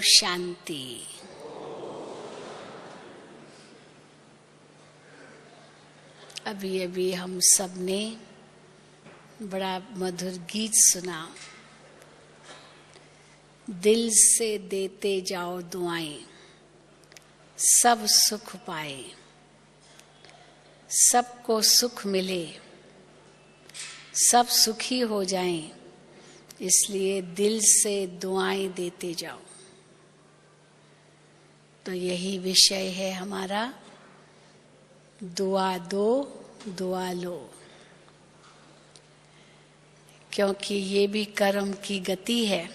शांति। अभी अभी हम सब ने बड़ा मधुर गीत सुना। दिल से देते जाओ दुआएं, सब सुख पाए, सबको सुख मिले, सब सुखी हो जाएं, इसलिए दिल से दुआएं देते जाओ। तो यही विषय है हमारा, दुआ दो दुआ लो। क्योंकि ये भी कर्म की गति है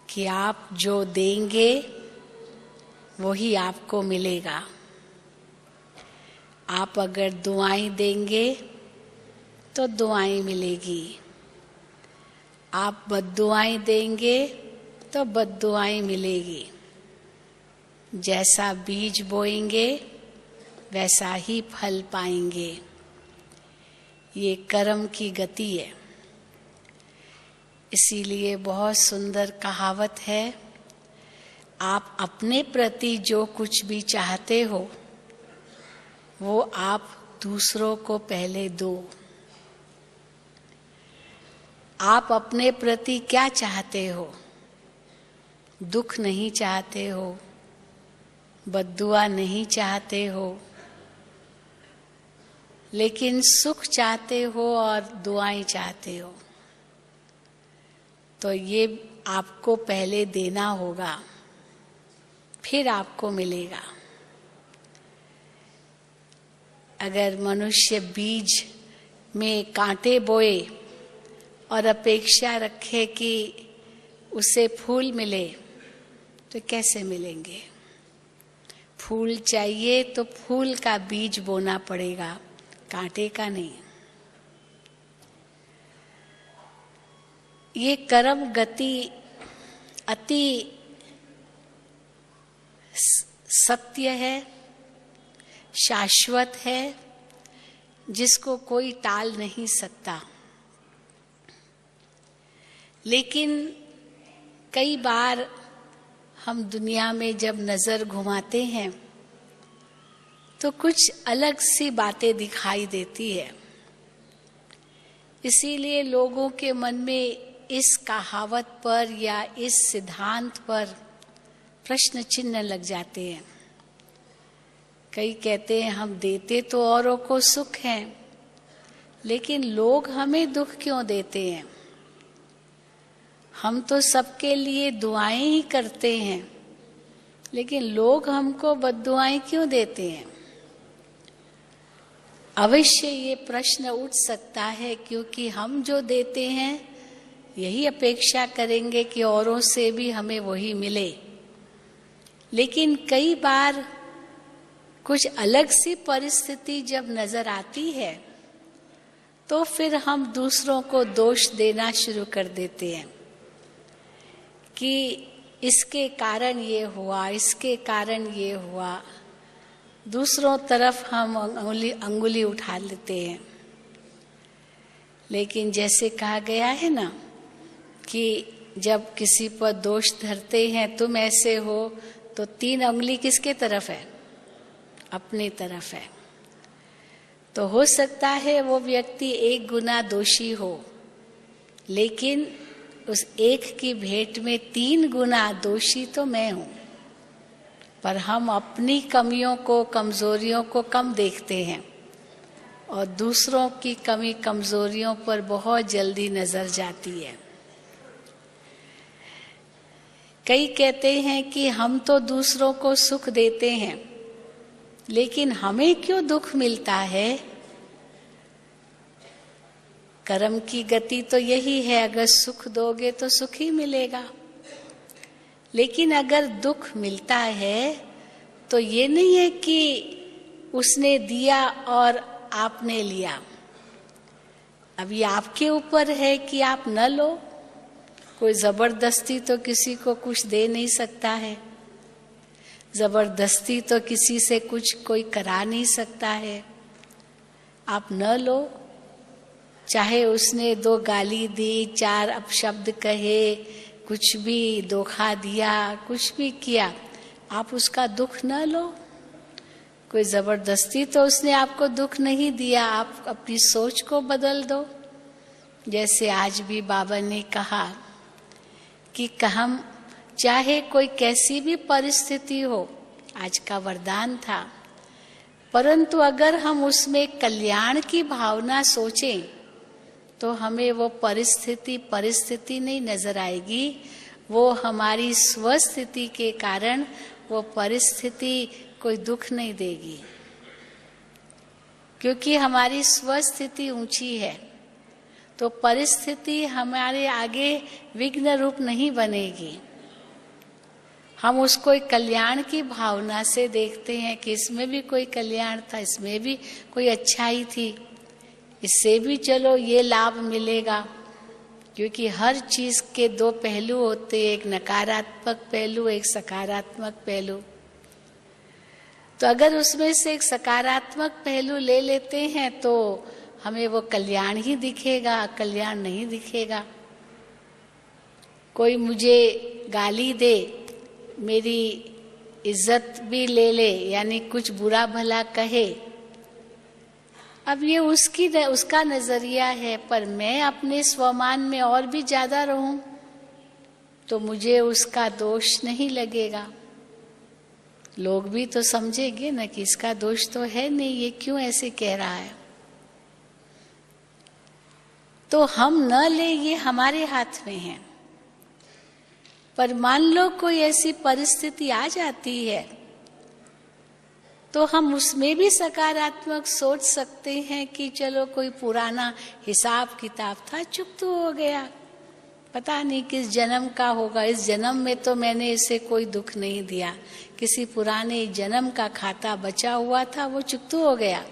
कि आप जो देंगे वही आपको मिलेगा। आप अगर दुआएं देंगे तो दुआएं मिलेगी, आप बद्दुआएं देंगे तो बद्दुआएं मिलेगी। जैसा बीज बोएंगे वैसा ही फल पाएंगे। ये कर्म की गति है। इसीलिए बहुत सुंदर कहावत है, आप अपने प्रति जो कुछ भी चाहते हो वो आप दूसरों को पहले दो। आप अपने प्रति क्या चाहते हो? दुख नहीं चाहते हो, बद्दुआ नहीं चाहते हो, लेकिन सुख चाहते हो और दुआएं चाहते हो। तो ये आपको पहले देना होगा, फिर आपको मिलेगा। अगर मनुष्य बीज में कांटे बोए और अपेक्षा रखे कि उसे फूल मिले तो कैसे मिलेंगे? फूल चाहिए तो फूल का बीज बोना पड़ेगा, कांटे का नहीं। ये कर्म गति अति सत्य है, शाश्वत है, जिसको कोई टाल नहीं सकता। लेकिन कई बार हम दुनिया में जब नजर घुमाते हैं तो कुछ अलग सी बातें दिखाई देती है। इसीलिए लोगों के मन में इस कहावत पर या इस सिद्धांत पर प्रश्न चिन्ह लग जाते हैं। कई कहते हैं हम देते तो औरों को सुख है, लेकिन लोग हमें दुख क्यों देते हैं? हम तो सबके लिए दुआएं ही करते हैं, लेकिन लोग हमको बद्दुआएं क्यों देते हैं? अवश्य ये प्रश्न उठ सकता है, क्योंकि हम जो देते हैं यही अपेक्षा करेंगे कि औरों से भी हमें वही मिले। लेकिन कई बार कुछ अलग सी परिस्थिति जब नजर आती है तो फिर हम दूसरों को दोष देना शुरू कर देते हैं कि इसके कारण ये हुआ, इसके कारण ये हुआ। दूसरों तरफ हम अंगुली उठा लेते हैं। लेकिन जैसे कहा गया है ना कि जब किसी पर दोष धरते हैं तुम ऐसे हो, तो 3 उंगली किसके तरफ है? अपनी तरफ है। तो हो सकता है वो व्यक्ति 1 गुना दोषी हो, लेकिन उस एक की भेंट में 3 गुना दोषी तो मैं हूं। पर हम अपनी कमियों को, कमजोरियों को कम देखते हैं और दूसरों की कमी कमजोरियों पर बहुत जल्दी नजर जाती है। कई कहते हैं कि हम तो दूसरों को सुख देते हैं, लेकिन हमें क्यों दुख मिलता है? कर्म की गति तो यही है, अगर सुख दोगे तो सुख ही मिलेगा। लेकिन अगर दुख मिलता है तो ये नहीं है कि उसने दिया और आपने लिया। अभी आपके ऊपर है कि आप न लो। कोई जबरदस्ती तो किसी को कुछ दे नहीं सकता है, जबरदस्ती तो किसी से कुछ कोई करा नहीं सकता है। आप न लो, चाहे उसने 2 गाली दी, 4 अपशब्द कहे, कुछ भी धोखा दिया, कुछ भी किया, आप उसका दुख न लो। कोई जबरदस्ती तो उसने आपको दुख नहीं दिया, आप अपनी सोच को बदल दो। जैसे आज भी बाबा ने कहा कि हम चाहे कोई कैसी भी परिस्थिति हो, आज का वरदान था, परंतु अगर हम उसमें कल्याण की भावना सोचें तो हमें वो परिस्थिति नहीं नजर आएगी। वो हमारी स्वस्थिति के कारण वो परिस्थिति कोई दुख नहीं देगी, क्योंकि हमारी स्वस्थिति ऊंची है। तो परिस्थिति हमारे आगे विघ्न रूप नहीं बनेगी। हम उसको एक कल्याण की भावना से देखते हैं कि इसमें भी कोई कल्याण था, इसमें भी कोई अच्छाई थी, इससे भी चलो ये लाभ मिलेगा। क्योंकि हर चीज के दो पहलू होते हैं, एक नकारात्मक पहलू, एक सकारात्मक पहलू। तो अगर उसमें से एक सकारात्मक पहलू ले लेते हैं तो हमें वो कल्याण ही दिखेगा, कल्याण नहीं दिखेगा। कोई मुझे गाली दे, मेरी इज्जत भी ले ले, यानी कुछ बुरा भला कहे, अब ये उसका नजरिया है, पर मैं अपने स्वमान में और भी ज्यादा रहूं तो मुझे उसका दोष नहीं लगेगा। लोग भी तो समझेंगे ना कि इसका दोष तो है नहीं, ये क्यों ऐसे कह रहा है। तो हम न ले, ये हमारे हाथ में है। पर मान लो कोई ऐसी परिस्थिति आ जाती है तो हम उसमें भी सकारात्मक सोच सकते हैं कि चलो कोई पुराना हिसाब किताब था, चुप तो हो गया, पता नहीं किस जन्म का होगा, इस जन्म में तो मैंने इसे कोई दुख नहीं दिया, किसी पुराने जन्म का खाता बचा हुआ था, वो चुकता हो गया।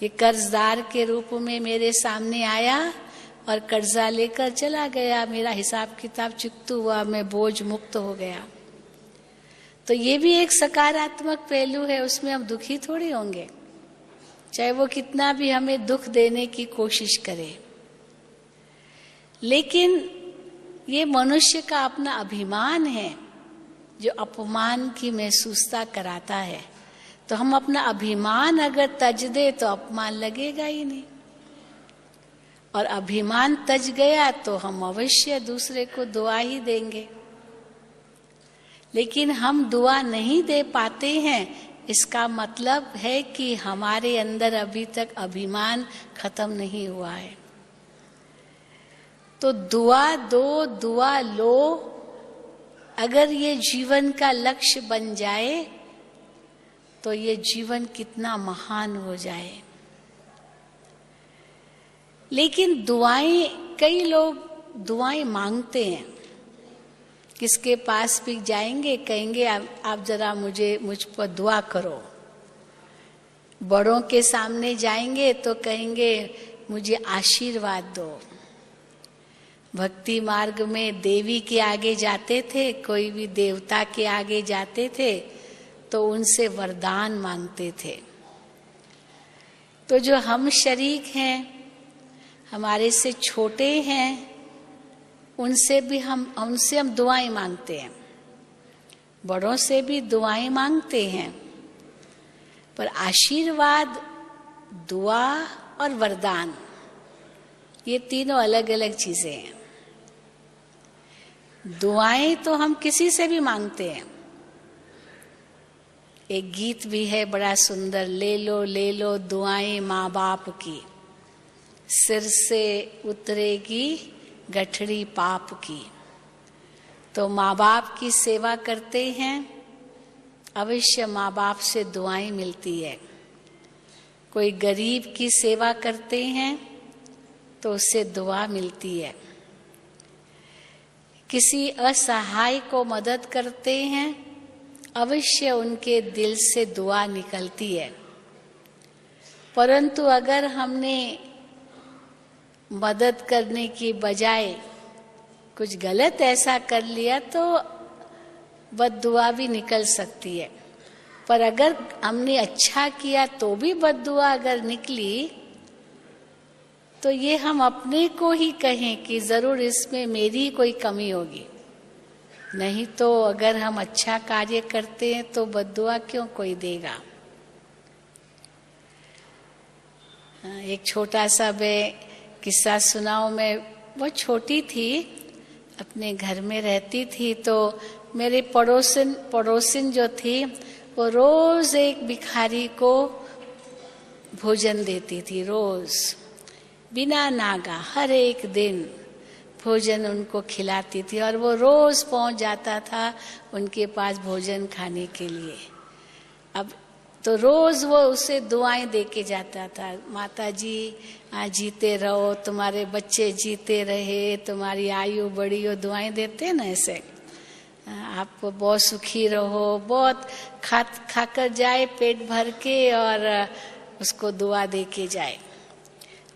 ये कर्जदार के रूप में मेरे सामने आया और कर्जा लेकर चला गया, मेरा हिसाब किताब चुकता हुआ, मैं बोझ मुक्त हो गया। तो ये भी एक सकारात्मक पहलू है, उसमें हम दुखी थोड़ी होंगे, चाहे वो कितना भी हमें दुख देने की कोशिश करे। लेकिन ये मनुष्य का अपना अभिमान है जो अपमान की महसूसता कराता है। तो हम अपना अभिमान अगर तज दे तो अपमान लगेगा ही नहीं, और अभिमान तज गया तो हम अवश्य दूसरे को दुआ ही देंगे। लेकिन हम दुआ नहीं दे पाते हैं, इसका मतलब है कि हमारे अंदर अभी तक अभिमान खत्म नहीं हुआ है। तो दुआ दो, दुआ लो, अगर ये जीवन का लक्ष्य बन जाए तो ये जीवन कितना महान हो जाए। लेकिन दुआएं, कई लोग दुआएं मांगते हैं, किसके पास भी जाएंगे कहेंगे आप जरा मुझ पर दुआ करो। बड़ों के सामने जाएंगे तो कहेंगे मुझे आशीर्वाद दो। भक्ति मार्ग में देवी के आगे जाते थे, कोई भी देवता के आगे जाते थे तो उनसे वरदान मांगते थे। तो जो हम शरीक हैं, हमारे से छोटे हैं, उनसे हम दुआएं मांगते हैं, बड़ों से भी दुआएं मांगते हैं। पर आशीर्वाद, दुआ और वरदान, ये तीनों अलग अलग चीजें हैं। दुआएं तो हम किसी से भी मांगते हैं। एक गीत भी है बड़ा सुंदर, ले लो दुआएं माँ बाप की, सिर से उतरेगी गठरी पाप की। तो माँ बाप की सेवा करते हैं, अवश्य माँ बाप से दुआएं मिलती है। कोई गरीब की सेवा करते हैं तो उससे दुआ मिलती है। किसी असहाय को मदद करते हैं, अवश्य उनके दिल से दुआ निकलती है। परंतु अगर हमने मदद करने की बजाय कुछ गलत ऐसा कर लिया तो बद्दुआ भी निकल सकती है। पर अगर हमने अच्छा किया तो भी बद्दुआ अगर निकली तो ये हम अपने को ही कहें कि जरूर इसमें मेरी कोई कमी होगी। नहीं तो अगर हम अच्छा कार्य करते हैं तो बद्दुआ क्यों कोई देगा। एक छोटा सा मैं किस्सा सुनाऊं। मैं बहुत छोटी थी, अपने घर में रहती थी, तो मेरे पड़ोसिन जो थी वो रोज एक भिखारी को भोजन देती थी। रोज बिना नागा हर एक दिन भोजन उनको खिलाती थी और वो रोज पहुंच जाता था उनके पास भोजन खाने के लिए। अब तो रोज वो उसे दुआएं दे के जाता था, माता जी जीते रहो, तुम्हारे बच्चे जीते रहे, तुम्हारी आयु बड़ी हो, दुआएं देते हैं ना ऐसे, आप बहुत सुखी रहो, बहुत खाकर जाए पेट भर के और उसको दुआ दे के जाए।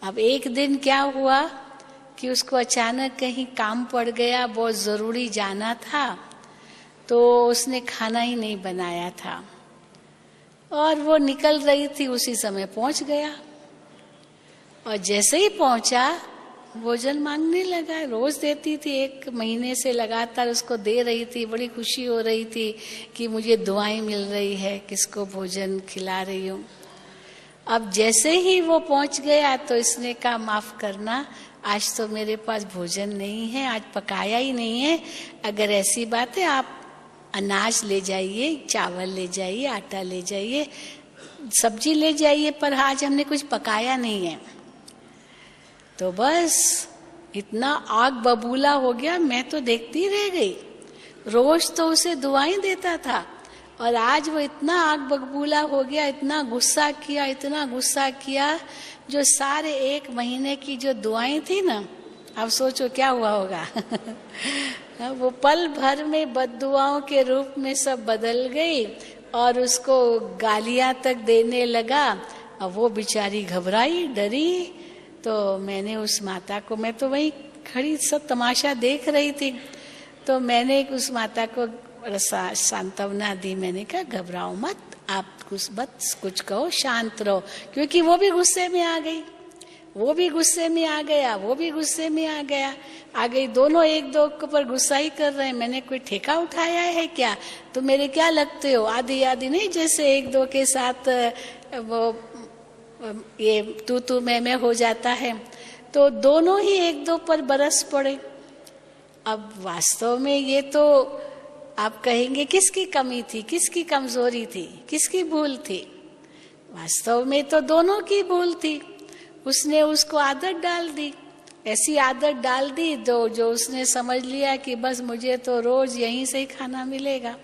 अब एक दिन क्या हुआ कि उसको अचानक कहीं काम पड़ गया, बहुत जरूरी जाना था, तो उसने खाना ही नहीं बनाया था और वो निकल रही थी, उसी समय पहुंच गया और जैसे ही पहुंचा भोजन मांगने लगा। रोज देती थी, 1 महीने से लगातार उसको दे रही थी, बड़ी खुशी हो रही थी कि मुझे दुआएं मिल रही है, किसको भोजन खिला रही हूँ। अब जैसे ही वो पहुंच गया तो इसने कहा माफ करना, आज तो मेरे पास भोजन नहीं है, आज पकाया ही नहीं है, अगर ऐसी बात है आप अनाज ले जाइए, चावल ले जाइए, आटा ले जाइए, सब्जी ले जाइए, पर आज हमने कुछ पकाया नहीं है। तो बस इतना आग बबूला हो गया, मैं तो देखती रह गई। रोज तो उसे दुआएं देता था और आज वो इतना आग बबूला हो गया, इतना गुस्सा किया, जो सारे 1 महीने की जो दुआएं थी ना, अब सोचो क्या हुआ होगा। वो पल भर में बद्दुआओं के रूप में सब बदल गई और उसको गालियां तक देने लगा। अब वो बेचारी घबराई, डरी। तो मैंने उस माता को, मैं तो वहीं खड़ी सब तमाशा देख रही थी, तो मैंने उस माता को सांत्वना दी। मैंने कहा घबराओ मत, आप कुछ कहो, शांत रहो, क्योंकि वो भी गुस्से में आ गई, वो भी गुस्से में आ गया, वो भी गुस्से में आ गई, दोनों एक दो के ऊपर गुस्सा ही कर रहे हैं। मैंने कोई ठेका उठाया है क्या? तो मेरे क्या लगते हो, आधी नहीं, जैसे एक दो के साथ वो ये तू मैं हो जाता है, तो दोनों ही एक दो पर बरस पड़े। अब वास्तव में ये तो आप कहेंगे किसकी कमी थी, किसकी कमजोरी थी, किसकी भूल थी? वास्तव में तो दोनों की भूल थी। उसने उसको आदत डाल दी, ऐसी आदत डाल दी जो उसने समझ लिया कि बस मुझे तो रोज यहीं से ही खाना मिलेगा,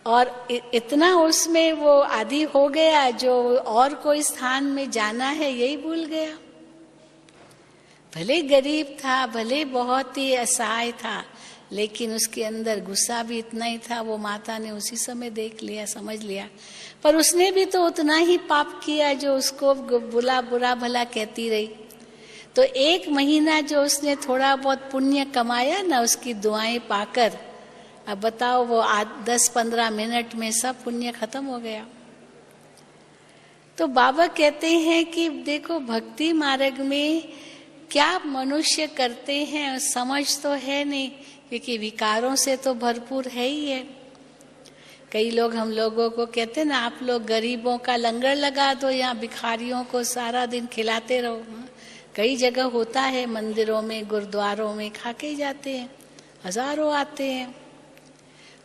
और इतना उसमें वो आदी हो गया जो और कोई स्थान में जाना है यही भूल गया। भले गरीब था, भले बहुत ही असहाय था, लेकिन उसके अंदर गुस्सा भी इतना ही था। वो माता ने उसी समय देख लिया, समझ लिया, पर उसने भी तो उतना ही पाप किया जो उसको बुरा भला कहती रही। तो 1 महीना जो उसने थोड़ा बहुत पुण्य कमाया ना उसकी दुआएं पाकर, अब बताओ वो 10-15 मिनट में सब पुण्य खत्म हो गया। तो बाबा कहते हैं कि देखो भक्ति मार्ग में क्या मनुष्य करते हैं समझ तो है नहीं, क्योंकि विकारों से तो भरपूर है ही है। कई लोग हम लोगों को कहते हैं ना, आप लोग गरीबों का लंगर लगा दो, यहाँ भिखारियों को सारा दिन खिलाते रहो। कई जगह होता है, मंदिरों में, गुरुद्वारों में खा के ही जाते हैं, हजारों आते हैं,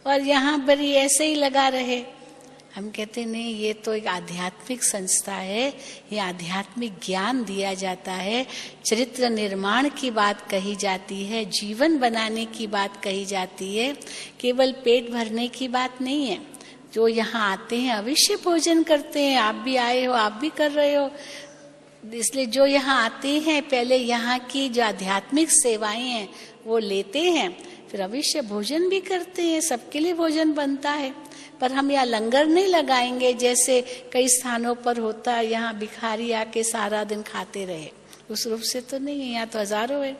और यहाँ पर ही ऐसे ही लगा रहे। हम कहते नहीं, ये तो एक आध्यात्मिक संस्था है, ये आध्यात्मिक ज्ञान दिया जाता है, चरित्र निर्माण की बात कही जाती है, जीवन बनाने की बात कही जाती है, केवल पेट भरने की बात नहीं है। जो यहाँ आते हैं अवश्य भोजन करते हैं, आप भी आए हो, आप भी कर रहे हो, इसलिए जो यहाँ आते हैं पहले यहाँ की जो आध्यात्मिक सेवाएं हैं वो लेते हैं, फिर अवश्य भोजन भी करते हैं, सबके लिए भोजन बनता है। पर हम यहाँ लंगर नहीं लगाएंगे जैसे कई स्थानों पर होता है, यहाँ भिखारी आके सारा दिन खाते रहे, उस रूप से तो नहीं है। यहाँ तो हजारों है।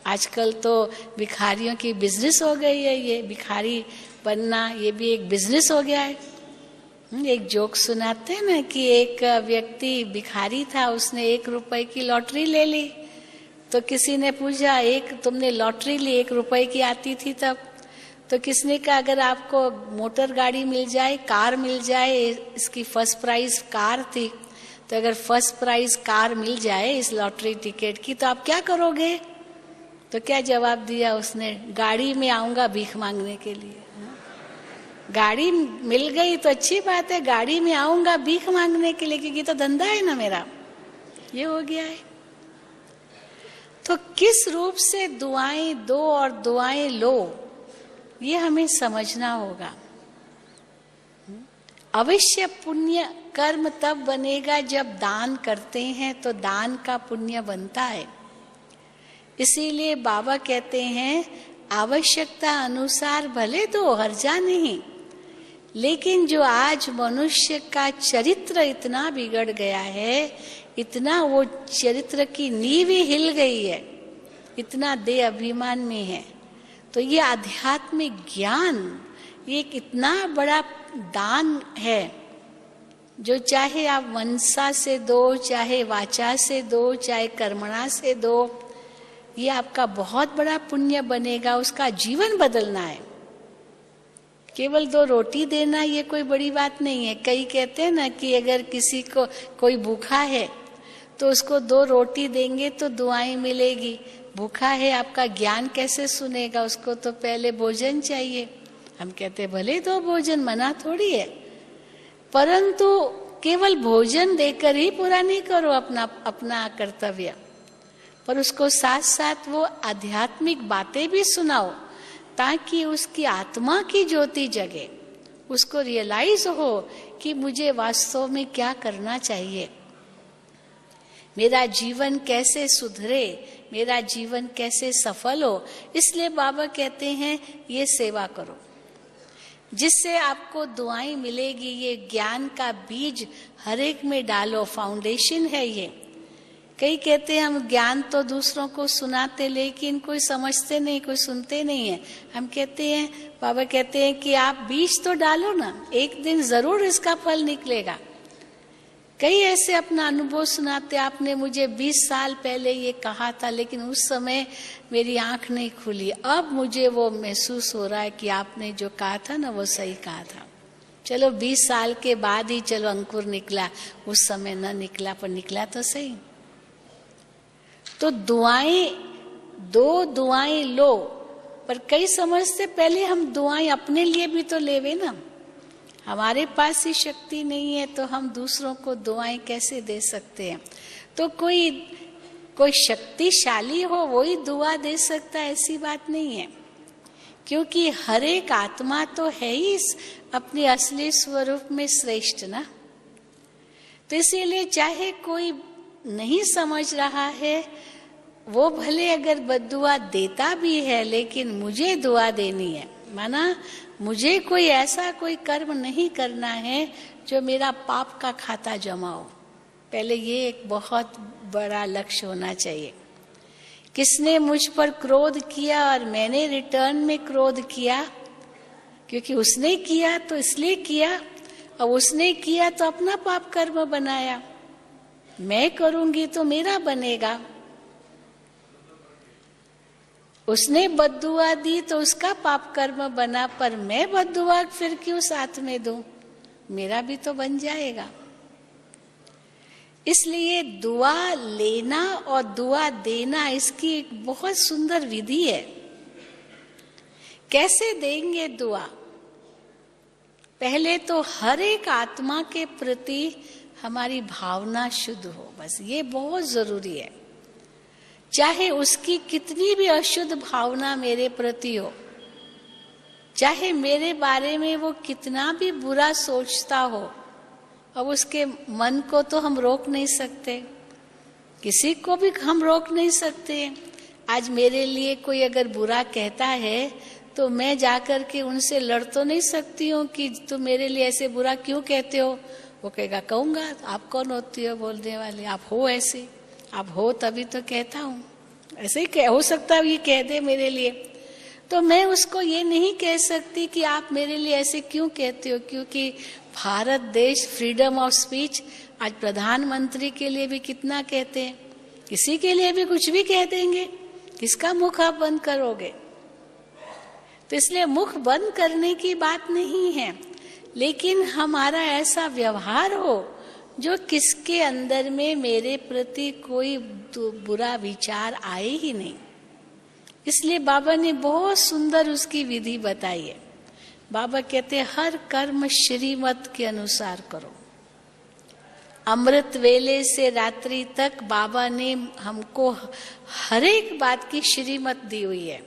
आजकल तो भिखारियों की बिजनेस हो गई है, ये भिखारी बनना ये भी एक बिजनेस हो गया है। एक जोक सुनाते हैं ना कि एक व्यक्ति भिखारी था, उसने 1 रुपए की लॉटरी ले ली। तो किसी ने पूछा, तुमने लॉटरी ली 1 रुपए की आती थी तब? तो किसने कहा अगर आपको मोटर गाड़ी मिल जाए, कार मिल जाए, इसकी फर्स्ट प्राइज कार थी, तो अगर फर्स्ट प्राइज कार मिल जाए इस लॉटरी टिकट की तो आप क्या करोगे? तो क्या जवाब दिया उसने? गाड़ी में आऊंगा भीख मांगने के लिए। गाड़ी मिल गई तो अच्छी बात है, गाड़ी में आऊंगा भीख मांगने के लिए, क्योंकि तो धंधा है ना मेरा। ये हो गया है। तो किस रूप से दुआएं दो और दुआएं लो, ये हमें समझना होगा। अवश्य पुण्य कर्म तब बनेगा जब दान करते हैं, तो दान का पुण्य बनता है। इसीलिए बाबा कहते हैं आवश्यकता अनुसार भले दो, हर्जा नहीं, लेकिन जो आज मनुष्य का चरित्र इतना बिगड़ गया है, इतना वो चरित्र की नींव ही हिल गई है, इतना देह अभिमान में है, तो ये आध्यात्मिक ज्ञान ये एक इतना बड़ा दान है, जो चाहे आप मनसा से दो, चाहे वाचा से दो, चाहे कर्मणा से दो, ये आपका बहुत बड़ा पुण्य बनेगा। उसका जीवन बदलना है। केवल 2 रोटी देना ये कोई बड़ी बात नहीं है। कई कहते हैं ना कि अगर किसी को कोई भूखा है तो उसको 2 रोटी देंगे तो दुआएं मिलेगी। भूखा है, आपका ज्ञान कैसे सुनेगा? उसको तो पहले भोजन चाहिए। हम कहते भले 2 भोजन, मना थोड़ी है, परंतु केवल भोजन देकर ही पूरा नहीं करो अपना कर्तव्य, पर उसको साथ साथ वो आध्यात्मिक बातें भी सुनाओ, ताकि उसकी आत्मा की ज्योति जगे, उसको रियलाइज हो कि मुझे वास्तव में क्या करना चाहिए, मेरा जीवन कैसे सुधरे, मेरा जीवन कैसे सफल हो। इसलिए बाबा कहते हैं ये सेवा करो, जिससे आपको दुआएं मिलेगी। ये ज्ञान का बीज हर एक में डालो, फाउंडेशन है ये। कई कहते हैं हम ज्ञान तो दूसरों को सुनाते, लेकिन कोई समझते नहीं, कोई सुनते नहीं है। हम कहते हैं, बाबा कहते हैं कि आप बीज तो डालो ना, एक दिन जरूर इसका फल निकलेगा। कई ऐसे अपना अनुभव सुनाते, आपने मुझे 20 साल पहले ये कहा था, लेकिन उस समय मेरी आंख नहीं खुली, अब मुझे वो महसूस हो रहा है कि आपने जो कहा था ना वो सही कहा था। चलो 20 साल के बाद ही चलो अंकुर निकला, उस समय न निकला, पर निकला तो सही। तो दुआएं लो, पर कई समझते पहले हम दुआएं अपने लिए भी तो लेवे ना। हमारे पास ही शक्ति नहीं है तो हम दूसरों को दुआएं कैसे दे सकते हैं? तो कोई शक्तिशाली हो वो ही दुआ दे सकता है, ऐसी बात नहीं है, क्योंकि हर एक आत्मा तो है ही अपने असली स्वरूप में श्रेष्ठ ना। तो इसीलिए चाहे कोई नहीं समझ रहा है, वो भले अगर बद्दुआ देता भी है, लेकिन मुझे दुआ देनी है, माना मुझे कोई ऐसा कोई कर्म नहीं करना है जो मेरा पाप का खाता जमाओ। पहले ये एक बहुत बड़ा लक्ष्य होना चाहिए। किसने मुझ पर क्रोध किया और मैंने रिटर्न में क्रोध किया, क्योंकि उसने किया तो इसलिए किया, और उसने किया तो अपना पाप कर्म बनाया, मैं करूंगी तो मेरा बनेगा। उसने बद्दुआ दी तो उसका पाप कर्म बना, पर मैं बद्दुआ फिर क्यों साथ में दूं, मेरा भी तो बन जाएगा। इसलिए दुआ लेना और दुआ देना इसकी एक बहुत सुंदर विधि है। कैसे देंगे दुआ? पहले तो हर एक आत्मा के प्रति हमारी भावना शुद्ध हो, बस ये बहुत जरूरी है। चाहे उसकी कितनी भी अशुद्ध भावना मेरे प्रति हो, चाहे मेरे बारे में वो कितना भी बुरा सोचता हो, अब उसके मन को तो हम रोक नहीं सकते, किसी को भी हम रोक नहीं सकते। आज मेरे लिए कोई अगर बुरा कहता है तो मैं जाकर के उनसे लड़ तो नहीं सकती हूँ कि तुम मेरे लिए ऐसे बुरा क्यों कहते हो। वो कहेगा कहूंगा, आप कौन होती हो बोलने वाले, आप हो ऐसे, आप हो तभी तो कहता हूँ, ऐसे ही हो सकता है ये कह दे मेरे लिए। तो मैं उसको ये नहीं कह सकती कि आप मेरे लिए ऐसे क्यों कहते हो, क्योंकि भारत देश फ्रीडम ऑफ स्पीच, आज प्रधानमंत्री के लिए भी कितना कहते हैं, किसी के लिए भी कुछ भी कह देंगे, किसका मुख आप बंद करोगे। तो तो इसलिए मुख बंद करने की बात नहीं है, लेकिन हमारा ऐसा व्यवहार हो जो किसके अंदर में मेरे प्रति कोई बुरा विचार आए ही नहीं। इसलिए बाबा ने बहुत सुंदर उसकी विधि बताई है। बाबा कहते हैं हर कर्म श्रीमत के अनुसार करो। अमृत वेले से रात्रि तक बाबा ने हमको हर एक बात की श्रीमत दी हुई है।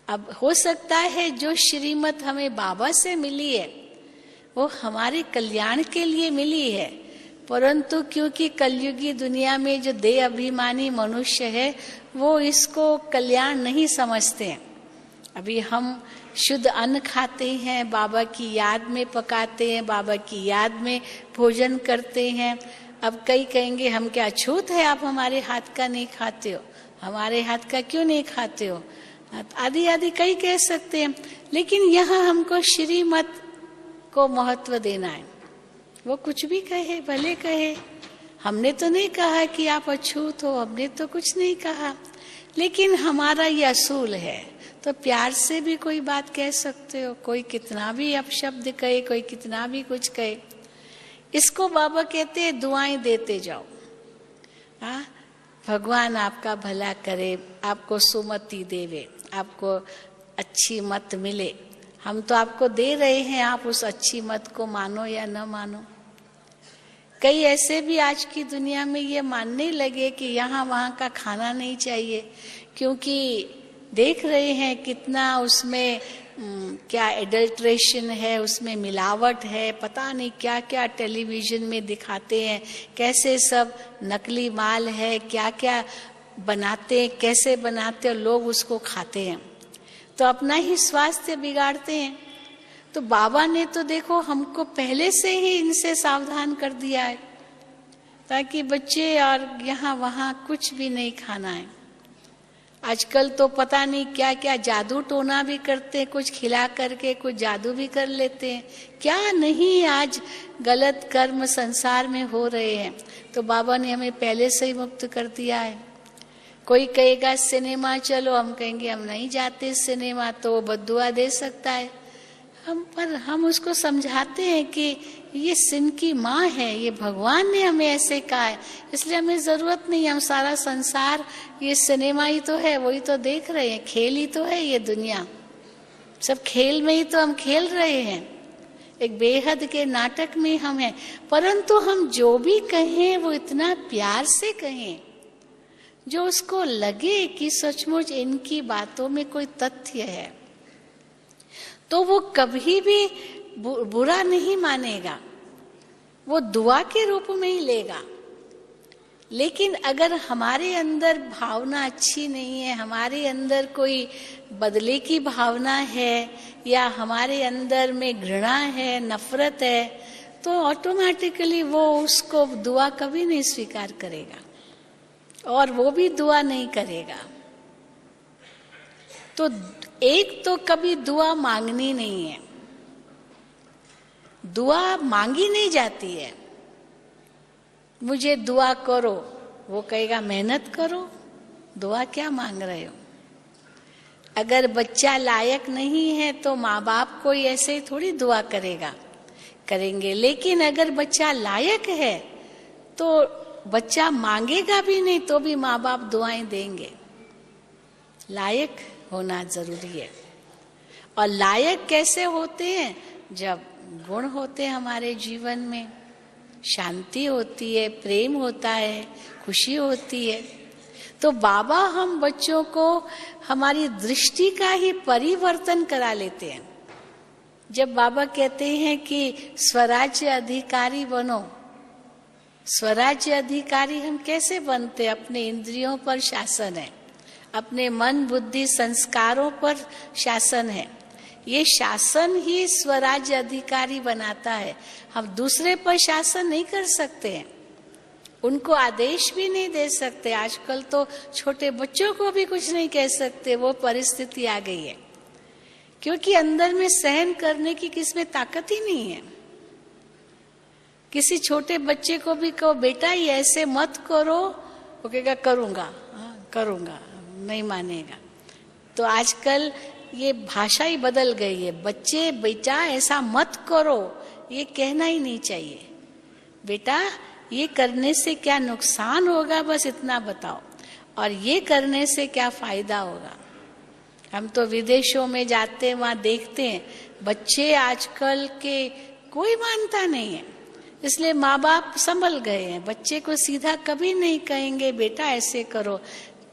अब हो सकता है जो श्रीमत हमें बाबा से मिली है वो हमारे कल्याण के लिए मिली है, परंतु क्योंकि कलयुगी दुनिया में जो देह अभिमानी मनुष्य है वो इसको कल्याण नहीं समझते हैं। अभी हम शुद्ध अन्न खाते हैं, बाबा की याद में पकाते हैं, बाबा की याद में भोजन करते हैं। अब कई कहेंगे हम क्या अछूत है, आप हमारे हाथ का नहीं खाते हो, हमारे हाथ का क्यों नहीं खाते हो, आदि आदि कई कह सकते हैं। लेकिन यहाँ हमको श्रीमत को महत्व देना है। वो कुछ भी कहे, भले कहे, हमने तो नहीं कहा कि आप अछूत हो, हमने तो कुछ नहीं कहा, लेकिन हमारा ये असूल है तो प्यार से भी कोई बात कह सकते हो। कोई कितना भी अपशब्द कहे, कोई कितना भी कुछ कहे, इसको बाबा कहते हैं दुआएं देते जाओ। हाँ, भगवान आपका भला करे, आपको सुमति देवे, आपको अच्छी मत मिले। हम तो आपको दे रहे हैं, आप उस अच्छी मत को मानो या न मानो। कई ऐसे भी आज की दुनिया में ये मानने लगे कि यहाँ वहाँ का खाना नहीं चाहिए, क्योंकि देख रहे हैं कितना उसमें क्या एडल्ट्रेशन है, उसमें मिलावट है, पता नहीं क्या क्या टेलीविजन में दिखाते हैं, कैसे सब नकली माल है, क्या क्या बनाते हैं, कैसे बनाते हैं, लोग उसको खाते हैं तो अपना ही स्वास्थ्य बिगाड़ते हैं। तो बाबा ने तो देखो हमको पहले से ही इनसे सावधान कर दिया है ताकि बच्चे और यहाँ वहाँ कुछ भी नहीं खाना है। आजकल तो पता नहीं क्या क्या जादू टोना भी करते हैं, कुछ खिला करके कुछ जादू भी कर लेते हैं, क्या नहीं आज गलत कर्म संसार में हो रहे हैं। तो बाबा ने हमें पहले से ही मुक्त कर दिया है। कोई कहेगा सिनेमा चलो, हम कहेंगे हम नहीं जाते सिनेमा, तो वो बद्दुआ दे सकता है हम उसको समझाते हैं कि ये सिन की माँ है, ये भगवान ने हमें ऐसे कहा है, इसलिए हमें जरूरत नहीं। हम सारा संसार ये सिनेमा ही तो है, वही तो देख रहे हैं, खेल ही तो है ये दुनिया, सब खेल में ही तो हम खेल रहे हैं, एक बेहद के नाटक में हम हैं। परंतु हम जो भी कहें वो इतना प्यार से कहें जो उसको लगे कि सचमुच इनकी बातों में कोई तथ्य है, तो वो कभी भी बुरा नहीं मानेगा, वो दुआ के रूप में ही लेगा। लेकिन अगर हमारे अंदर भावना अच्छी नहीं है, हमारे अंदर कोई बदले की भावना है, या हमारे अंदर में घृणा है, नफरत है, तो ऑटोमेटिकली वो उसको दुआ कभी नहीं स्वीकार करेगा और वो भी दुआ नहीं करेगा। तो एक तो कभी दुआ मांगनी नहीं है, दुआ मांगी नहीं जाती है। मुझे दुआ करो, वो कहेगा मेहनत करो, दुआ क्या मांग रहे हो। अगर बच्चा लायक नहीं है तो माँ बाप कोई ऐसे ही थोड़ी दुआ करेंगे। लेकिन अगर बच्चा लायक है तो बच्चा मांगेगा भी नहीं तो भी माँ बाप दुआएं देंगे। लायक होना जरूरी है। और लायक कैसे होते हैं? जब गुण होते हैं हमारे जीवन में, शांति होती है, प्रेम होता है, खुशी होती है। तो बाबा हम बच्चों को हमारी दृष्टि का ही परिवर्तन करा लेते हैं। जब बाबा कहते हैं कि स्वराज्य अधिकारी बनो, स्वराज्य अधिकारी हम कैसे बनते? अपने इंद्रियों पर शासन है, अपने मन बुद्धि संस्कारों पर शासन है। ये शासन ही स्वराज्य अधिकारी बनाता है। हम दूसरे पर शासन नहीं कर सकते हैं, उनको आदेश भी नहीं दे सकते। आजकल तो छोटे बच्चों को भी कुछ नहीं कह सकते, वो परिस्थिति आ गई है, क्योंकि अंदर में सहन करने की किसमें ताकत ही नहीं है। किसी छोटे बच्चे को भी कहो बेटा ये ऐसे मत करो, वो कहेगा करूंगा, करूंगा, नहीं मानेगा। तो आजकल ये भाषा ही बदल गई है। बच्चे बेटा ऐसा मत करो ये कहना ही नहीं चाहिए। बेटा ये करने से क्या नुकसान होगा बस इतना बताओ, और ये करने से क्या फायदा होगा। हम तो विदेशों में जाते हैं, वहां देखते हैं बच्चे आजकल के कोई मानता नहीं है, इसलिए माँ बाप संभल गए हैं। बच्चे को सीधा कभी नहीं कहेंगे बेटा ऐसे करो,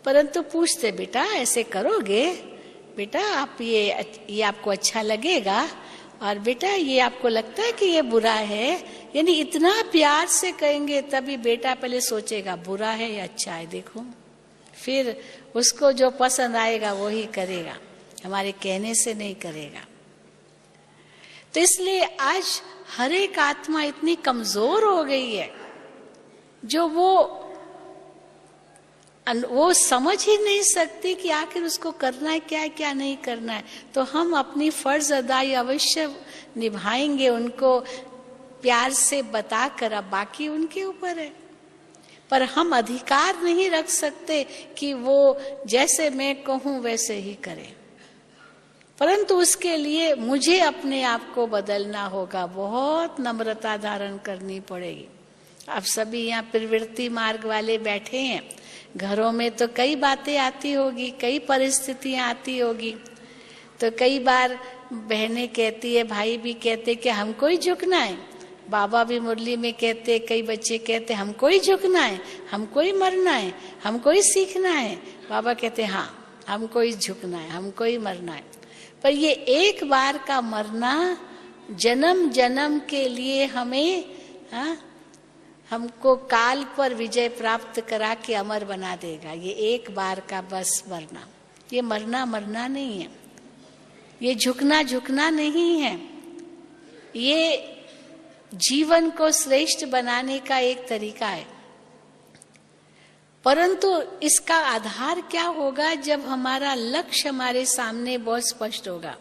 परंतु पूछते बेटा ऐसे करोगे, बेटा आप ये आपको अच्छा लगेगा, और बेटा ये आपको लगता है कि ये बुरा है। यानी इतना प्यार से कहेंगे तभी बेटा पहले सोचेगा बुरा है या अच्छा है, देखो फिर उसको जो पसंद आएगा वो ही करेगा, हमारे कहने से नहीं करेगा। तो इसलिए आज हर एक आत्मा इतनी कमजोर हो गई है जो वो समझ ही नहीं सकती कि आखिर उसको करना है क्या है क्या नहीं करना है। तो हम अपनी फर्ज अदाई अवश्य निभाएंगे, उनको प्यार से बताकर, अब बाकी उनके ऊपर है। पर हम अधिकार नहीं रख सकते कि वो जैसे मैं कहूं वैसे ही करे, परंतु उसके लिए मुझे अपने आप को बदलना होगा, बहुत नम्रता धारण करनी पड़ेगी। अब सभी यहाँ प्रवृत्ति मार्ग वाले बैठे हैं, घरों में तो कई बातें आती होगी, कई परिस्थितियां आती होगी। तो कई बार बहनें कहती है, भाई भी कहते कि हमको ही झुकना है, बाबा भी मुरली में कहते, कई बच्चे कहते हमको ही झुकना है, हमको ही मरना है, हमको ही सीखना है। बाबा कहते हाँ हमको ही झुकना है, हमको ही मरना है। पर ये एक बार का मरना जन्म जन्म के लिए हमें हमको काल पर विजय प्राप्त करा के अमर बना देगा। ये एक बार का बस मरना, ये मरना नहीं है, ये झुकना नहीं है, ये जीवन को श्रेष्ठ बनाने का एक तरीका है। परंतु इसका आधार क्या होगा, जब हमारा लक्ष्य हमारे सामने बहुत स्पष्ट होगा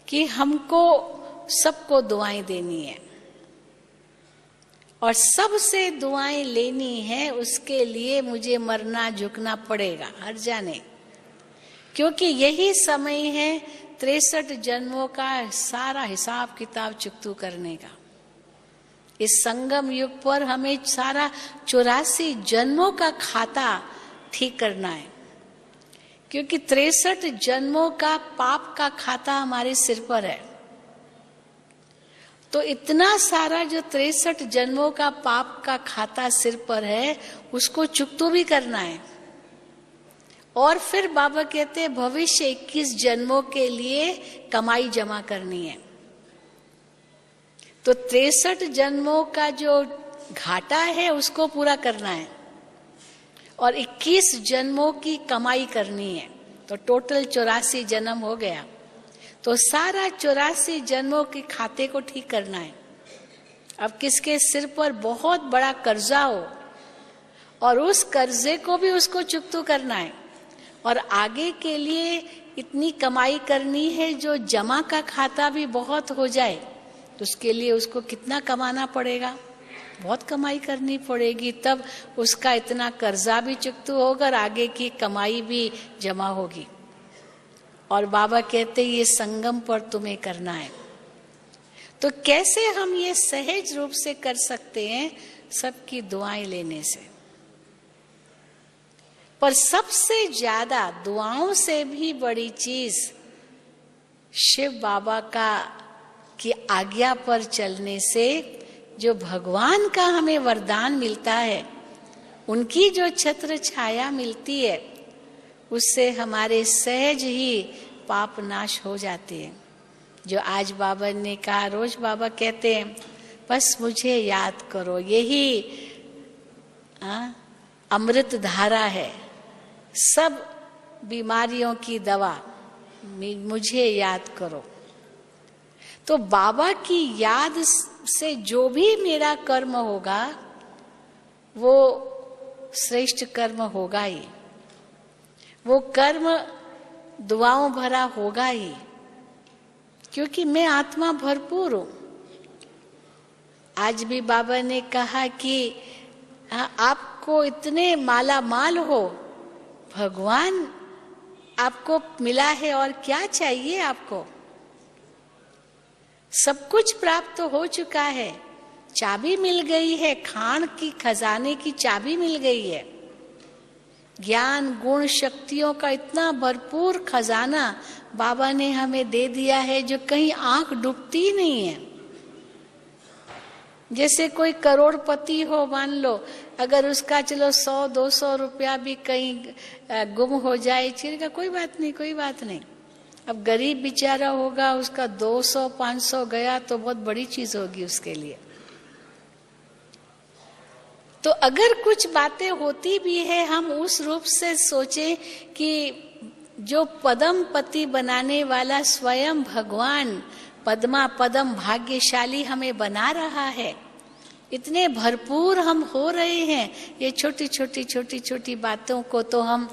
कि हमको सबको दुआएं देनी है और सबसे दुआएं लेनी है, उसके लिए मुझे मरना झुकना पड़ेगा, हर जाने, क्योंकि यही समय है 63 जन्मों का सारा हिसाब किताब चुकतू करने का। इस संगम युग पर हमें सारा 84 जन्मों का खाता ठीक करना है, क्योंकि 63 जन्मों का पाप का खाता हमारे सिर पर है। तो इतना सारा जो 63 जन्मों का पाप का खाता सिर पर है, उसको चुकतू भी करना है। और फिर बाबा कहते हैं भविष्य 21 जन्मों के लिए कमाई जमा करनी है। तो 63 जन्मों का जो घाटा है उसको पूरा करना है और 21 जन्मों की कमाई करनी है। तो टोटल 84 जन्म हो गया। तो सारा 84 जन्मों के खाते को ठीक करना है। अब किसके सिर पर बहुत बड़ा कर्जा हो और उस कर्जे को भी उसको चुकतू करना है, और आगे के लिए इतनी कमाई करनी है जो जमा का खाता भी बहुत हो जाए। तो उसके लिए उसको कितना कमाना पड़ेगा, बहुत कमाई करनी पड़ेगी, तब उसका इतना कर्जा भी चुकतू होगा और आगे की कमाई भी जमा होगी। और बाबा कहते ये संगम पर तुम्हें करना है। तो कैसे हम ये सहज रूप से कर सकते हैं, सबकी दुआएं लेने से। पर सबसे ज्यादा दुआओं से भी बड़ी चीज शिव बाबा की आज्ञा पर चलने से जो भगवान का हमें वरदान मिलता है, उनकी जो छत्र छाया मिलती है, उससे हमारे सहज ही पाप नाश हो जाते हैं। जो आज बाबा ने कहा, रोज बाबा कहते हैं बस मुझे याद करो, यही अमृत धारा है, सब बीमारियों की दवा, मुझे याद करो। तो बाबा की याद से जो भी मेरा कर्म होगा वो श्रेष्ठ कर्म होगा ही, वो कर्म दुआओं भरा होगा ही, क्योंकि मैं आत्मा भरपूर हूं। आज भी बाबा ने कहा कि आपको इतने माला माल हो, भगवान आपको मिला है और क्या चाहिए आपको? सब कुछ प्राप्त हो चुका है, चाबी मिल गई है, खान की खजाने की चाबी मिल गई है। ज्ञान गुण शक्तियों का इतना भरपूर खजाना बाबा ने हमें दे दिया है जो कहीं आंख डूबती ही नहीं है। जैसे कोई करोड़पति हो, मान लो, अगर उसका चलो 100-200 रुपया भी कहीं गुम हो जाए, चिड़ेगा, कोई बात नहीं, कोई बात नहीं। अब गरीब बेचारा होगा, उसका 200-500 गया तो बहुत बड़ी चीज होगी उसके लिए। तो अगर कुछ बातें होती भी है, हम उस रूप से सोचें कि जो पदम पति बनाने वाला स्वयं भगवान पद्मा पदम भाग्यशाली हमें बना रहा है, इतने भरपूर हम हो रहे हैं। ये छोटी छोटी बातों को तो हम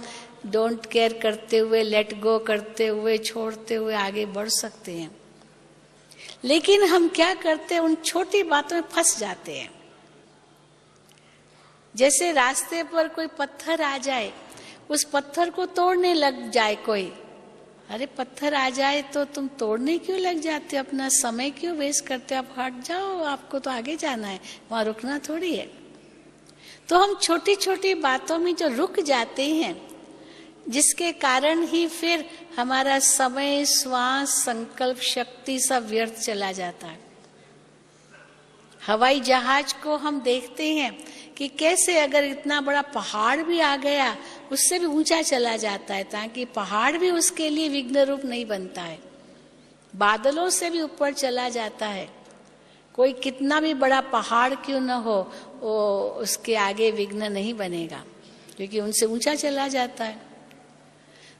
डोंट केयर करते हुए, लेट गो करते हुए, छोड़ते हुए आगे बढ़ सकते हैं। लेकिन हम क्या करते हैं, उन छोटी बातों में फंस जाते हैं। जैसे रास्ते पर कोई पत्थर आ जाए, उस पत्थर को तोड़ने लग जाए कोई, अरे पत्थर आ जाए तो तुम तोड़ने क्यों लग जाते हो, अपना समय क्यों वेस्ट करते हो, आप हट जाओ, आपको तो आगे जाना है, वहां रुकना थोड़ी है। तो हम छोटी छोटी बातों में जो रुक जाते हैं, जिसके कारण ही फिर हमारा समय, श्वास, संकल्प शक्ति सब व्यर्थ चला जाता है। हवाई जहाज को हम देखते हैं कि कैसे अगर इतना बड़ा पहाड़ भी आ गया, उससे भी ऊंचा चला जाता है, ताकि पहाड़ भी उसके लिए विघ्न रूप नहीं बनता है। बादलों से भी ऊपर चला जाता है। कोई कितना भी बड़ा पहाड़ क्यों न हो, वो उसके आगे विघ्न नहीं बनेगा, क्योंकि उनसे ऊंचा चला जाता है।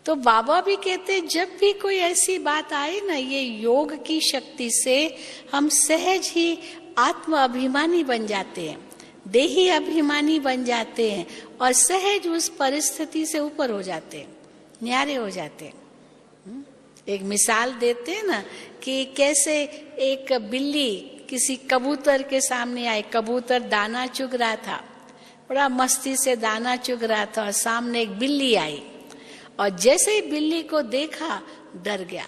तो बाबा भी कहते जब भी कोई ऐसी बात आए ना, ये योग की शक्ति से हम सहज ही आत्म अभिमानी बन जाते हैं, देही अभिमानी बन जाते हैं और सहज उस परिस्थिति से ऊपर हो जाते हैं, न्यारे हो जाते हैं। एक मिसाल देते हैं ना कि कैसे एक बिल्ली किसी कबूतर के सामने आई। कबूतर दाना चुग रहा था, बड़ा मस्ती से दाना चुग रहा था, और सामने एक बिल्ली आई और जैसे ही बिल्ली को देखा डर गया,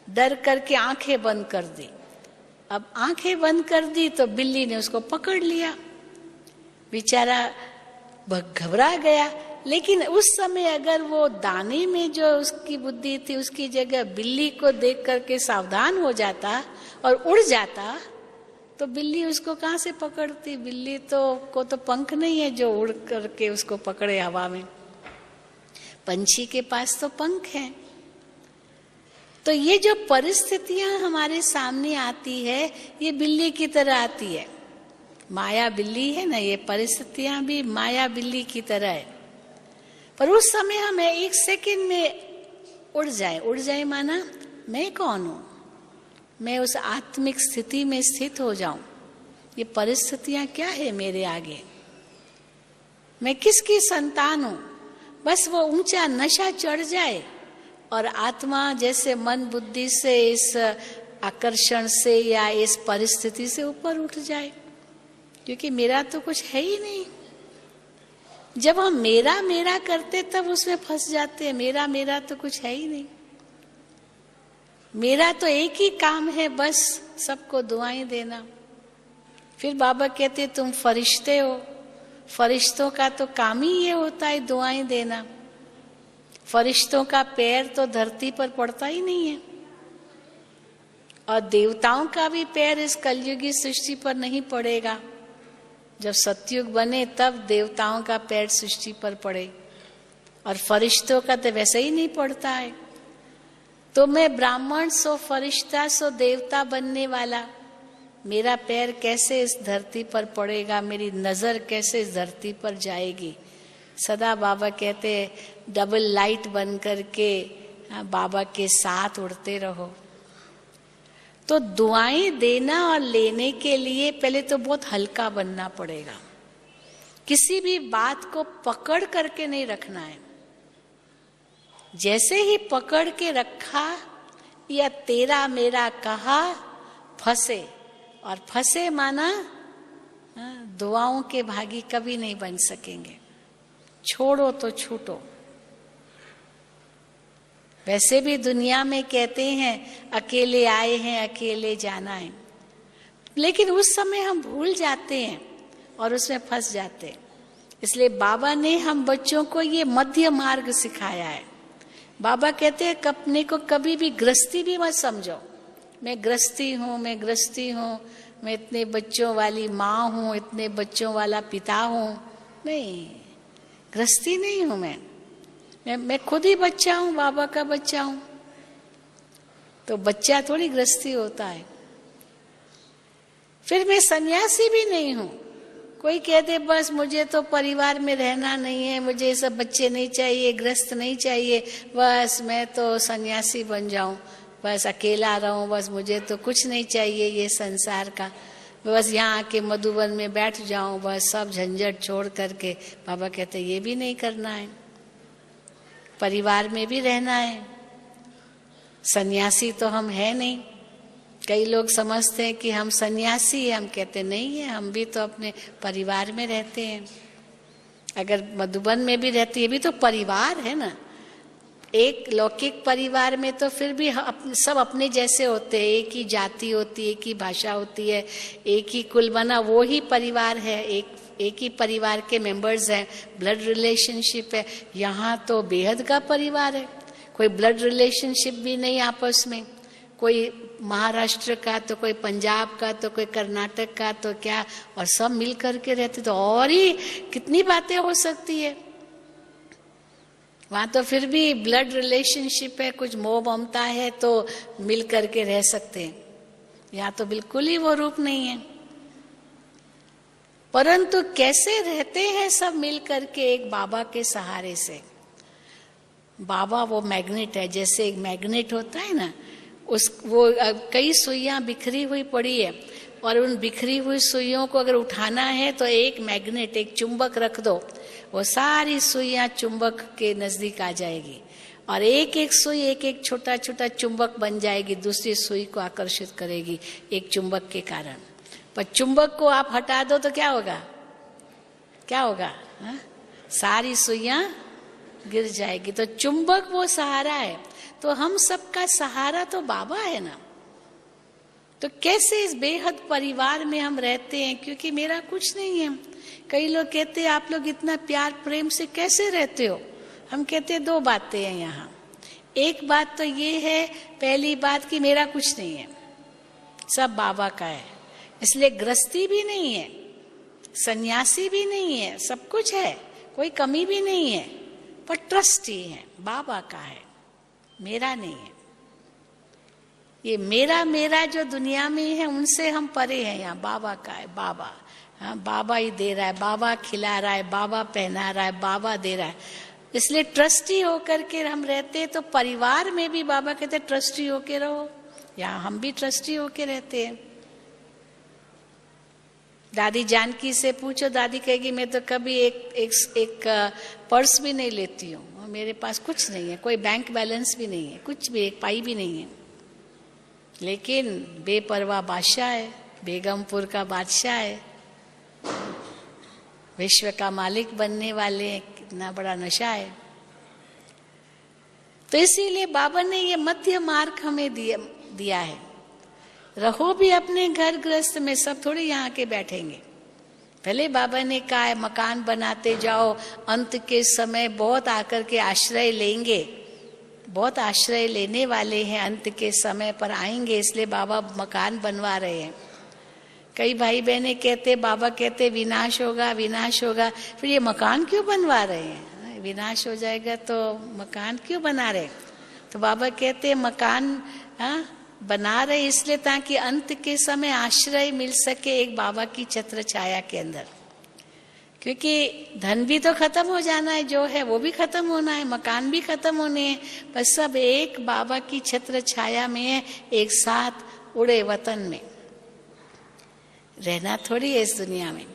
डर करके आंखें बंद कर दी। अब आंखें बंद कर दी तो बिल्ली ने उसको पकड़ लिया, बेचारा घबरा गया। लेकिन उस समय अगर वो दाने में जो उसकी बुद्धि थी, उसकी जगह बिल्ली को देख करके सावधान हो जाता और उड़ जाता, तो बिल्ली उसको कहाँ से पकड़ती? बिल्ली को तो पंख नहीं है जो उड़ करके उसको पकड़े हवा में। पंछी के पास तो पंख हैं। तो ये जो परिस्थितियां हमारे सामने आती है, ये बिल्ली की तरह आती है। माया बिल्ली है ना, ये परिस्थितियां भी माया बिल्ली की तरह है। पर उस समय हमें एक सेकंड में उड़ जाए माना मैं कौन हूं, मैं उस आत्मिक स्थिति में स्थित हो जाऊं। ये परिस्थितियां क्या है मेरे आगे, मैं किसकी संतान हूं। बस वो ऊंचा नशा चढ़ जाए और आत्मा जैसे मन बुद्धि से इस आकर्षण से या इस परिस्थिति से ऊपर उठ जाए, क्योंकि मेरा तो कुछ है ही नहीं। जब हम मेरा मेरा करते तब उसमें फंस जाते हैं। मेरा तो कुछ है ही नहीं। मेरा तो एक ही काम है, बस सबको दुआएं देना। फिर बाबा कहते तुम फरिश्ते हो, फरिश्तों का तो काम ही ये होता है दुआएं देना। फरिश्तों का पैर तो धरती पर पड़ता ही नहीं है, और देवताओं का भी पैर इस कलयुगी सृष्टि पर नहीं पड़ेगा। जब सतयुग बने तब देवताओं का पैर सृष्टि पर पड़े, और फरिश्तों का तो वैसे ही नहीं पड़ता है। तो मैं ब्राह्मण सो फरिश्ता सो देवता बनने वाला, मेरा पैर कैसे इस धरती पर पड़ेगा, मेरी नजर कैसे इस धरती पर जाएगी। सदा बाबा कहते डबल लाइट बन करके बाबा के साथ उड़ते रहो। तो दुआएं देना और लेने के लिए पहले तो बहुत हल्का बनना पड़ेगा। किसी भी बात को पकड़ करके नहीं रखना है। जैसे ही पकड़ के रखा या तेरा मेरा कहा, फंसे। और फंसे माना दुआओं के भागी कभी नहीं बन सकेंगे। छोड़ो तो छूटो। वैसे भी दुनिया में कहते हैं अकेले आए हैं अकेले जाना है, लेकिन उस समय हम भूल जाते हैं और उसमें फंस जाते हैं। इसलिए बाबा ने हम बच्चों को ये मध्य मार्ग सिखाया है। बाबा कहते हैं अपने को कभी भी गृहस्थी भी मत समझो, मैं गृहस्थी हूँ, मैं गृहस्थी हूँ, मैं इतने बच्चों वाली माँ हूँ, इतने बच्चों वाला पिता हूँ। नहीं, गृहस्थी नहीं हूँ मैं खुद ही बच्चा हूँ, बाबा का बच्चा हूँ। तो बच्चा थोड़ी गृहस्थी होता है। फिर मैं सन्यासी भी नहीं हूँ। कोई कह दे बस मुझे तो परिवार में रहना नहीं है, मुझे सब बच्चे नहीं चाहिए, गृहस्थ नहीं चाहिए, बस मैं तो सन्यासी बन जाऊं, बस अकेला रहूं, बस मुझे तो कुछ नहीं चाहिए ये संसार का, बस यहाँ आके मधुबन में बैठ जाऊं, बस सब झंझट छोड़ करके। बाबा कहते ये भी नहीं करना है, परिवार में भी रहना है। सन्यासी तो हम है नहीं। कई लोग समझते हैं कि हम सन्यासी हैं, हम कहते नहीं है, हम भी तो अपने परिवार में रहते हैं। अगर मधुबन में भी रहती है भी तो परिवार है ना। एक लौकिक परिवार में तो फिर भी सब अपने जैसे होते हैं, एक ही जाति होती है, एक ही भाषा होती है, एक ही कुल बना, वो ही परिवार है, एक ही परिवार के मेंबर्स हैं, ब्लड रिलेशनशिप है। यहाँ तो बेहद का परिवार है, कोई ब्लड रिलेशनशिप भी नहीं आपस में, कोई महाराष्ट्र का तो कोई पंजाब का तो कोई कर्नाटक का तो क्या, और सब मिल करके रहते तो और ही कितनी बातें हो सकती है। वहां तो फिर भी ब्लड रिलेशनशिप है, कुछ मोह ममता है तो मिल करके रह सकते हैं। यहाँ तो बिल्कुल ही वो रूप नहीं है। परंतु कैसे रहते हैं सब मिल करके एक बाबा के सहारे से। बाबा वो मैग्नेट है, जैसे एक मैग्नेट होता है ना, वो कई सुइयां बिखरी हुई पड़ी है और उन बिखरी हुई सुइयों को अगर उठाना है तो एक मैग्नेट, एक चुंबक रख दो, वो सारी सुइयां चुंबक के नजदीक आ जाएगी और एक एक सुई एक एक छोटा छोटा चुंबक बन जाएगी, दूसरी सुई को आकर्षित करेगी एक चुंबक के कारण। पर चुंबक को आप हटा दो तो क्या होगा, क्या होगा? सारी सुइयां गिर जाएगी। तो चुंबक वो सहारा है, तो हम सबका सहारा तो बाबा है ना। तो कैसे इस बेहद परिवार में हम रहते हैं, क्योंकि मेरा कुछ नहीं है। कई लोग कहते हैं आप लोग इतना प्यार प्रेम से कैसे रहते हो। हम कहते हैं दो बातें हैं यहाँ। एक बात तो ये है, पहली बात कि मेरा कुछ नहीं है, सब बाबा का है, इसलिए गृहस्थी भी नहीं है, सन्यासी भी नहीं है, सब कुछ है, कोई कमी भी नहीं है, पर ट्रस्ट ही है, बाबा का है, मेरा नहीं है। ये मेरा मेरा जो दुनिया में है उनसे हम परे हैं। यहाँ बाबा का है, बाबा, हाँ बाबा ही दे रहा है, बाबा खिला रहा है, बाबा पहना रहा है, बाबा दे रहा है। इसलिए ट्रस्टी होकर के हम रहते हैं। तो परिवार में भी बाबा कहते ट्रस्टी होके रहो, यहाँ हम भी ट्रस्टी होके रहते हैं। दादी जानकी से पूछो, दादी कहेगी मैं तो कभी एक पर्स भी नहीं लेती हूँ, मेरे पास कुछ नहीं है, कोई बैंक बैलेंस भी नहीं है, कुछ भी एक पाई भी नहीं है, लेकिन बेपरवाह बादशाह है, बेगमपुर का बादशाह है, विश्व का मालिक बनने वाले हैं, कितना बड़ा नशा है। तो इसीलिए बाबा ने ये मध्य मार्ग हमें दिया है। रहो भी अपने घर गृहस्थ में, सब थोड़े यहाँ के बैठेंगे। पहले बाबा ने कहा है मकान बनाते जाओ, अंत के समय बहुत आकर के आश्रय लेंगे, बहुत आश्रय लेने वाले हैं, अंत के समय पर आएंगे, इसलिए बाबा मकान बनवा रहे हैं। कई भाई बहने कहते, बाबा कहते विनाश होगा विनाश होगा, फिर ये मकान क्यों बनवा रहे हैं? विनाश हो जाएगा तो मकान क्यों बना रहे? तो बाबा कहते मकान बना रहे इसलिए ताकि अंत के समय आश्रय मिल सके एक बाबा की छत्र छाया के अंदर। क्योंकि धन भी तो खत्म हो जाना है, जो है वो भी खत्म होना है, मकान भी खत्म होने हैं, बस सब एक बाबा की छत्र छाया में एक साथ उड़े वतन में रहना थोड़ी है इस दुनिया में।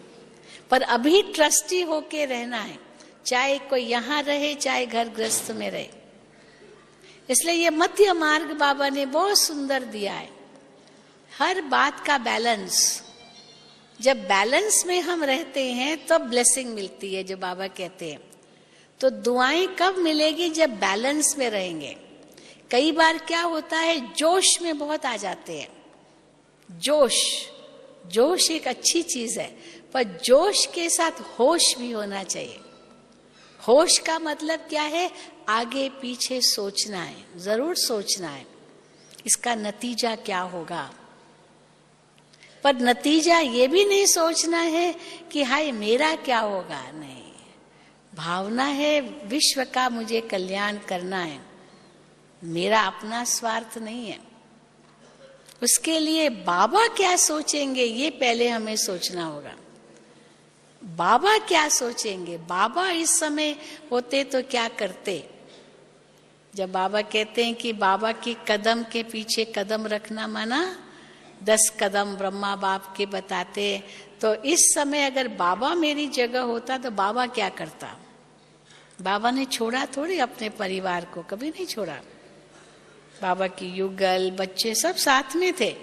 पर अभी ट्रस्टी होके रहना है, चाहे कोई यहाँ रहे चाहे घर गृहस्थ में रहे। इसलिए ये मध्य मार्ग बाबा ने बहुत सुंदर दिया है। हर बात का बैलेंस, जब बैलेंस में हम रहते हैं तब तो ब्लेसिंग मिलती है, जो बाबा कहते हैं। तो दुआएं कब मिलेगी? जब बैलेंस में रहेंगे। कई बार क्या होता है, जोश में बहुत आ जाते हैं। जोश एक अच्छी चीज है, पर जोश के साथ होश भी होना चाहिए। होश का मतलब क्या है? आगे पीछे सोचना है, जरूर सोचना है इसका नतीजा क्या होगा। पर नतीजा ये भी नहीं सोचना है कि हाय मेरा क्या होगा, नहीं। भावना है विश्व का मुझे कल्याण करना है, मेरा अपना स्वार्थ नहीं है। उसके लिए बाबा क्या सोचेंगे ये पहले हमें सोचना होगा। बाबा क्या सोचेंगे? बाबा इस समय होते तो क्या करते? जब बाबा कहते हैं कि बाबा की कदम के पीछे कदम रखना माना 10 कदम ब्रह्मा बाप के बताते, तो इस समय अगर बाबा मेरी जगह होता तो बाबा क्या करता? बाबा ने छोड़ा थोड़ी अपने परिवार को, कभी नहीं छोड़ा। बाबा की युगल बच्चे सब साथ में थे।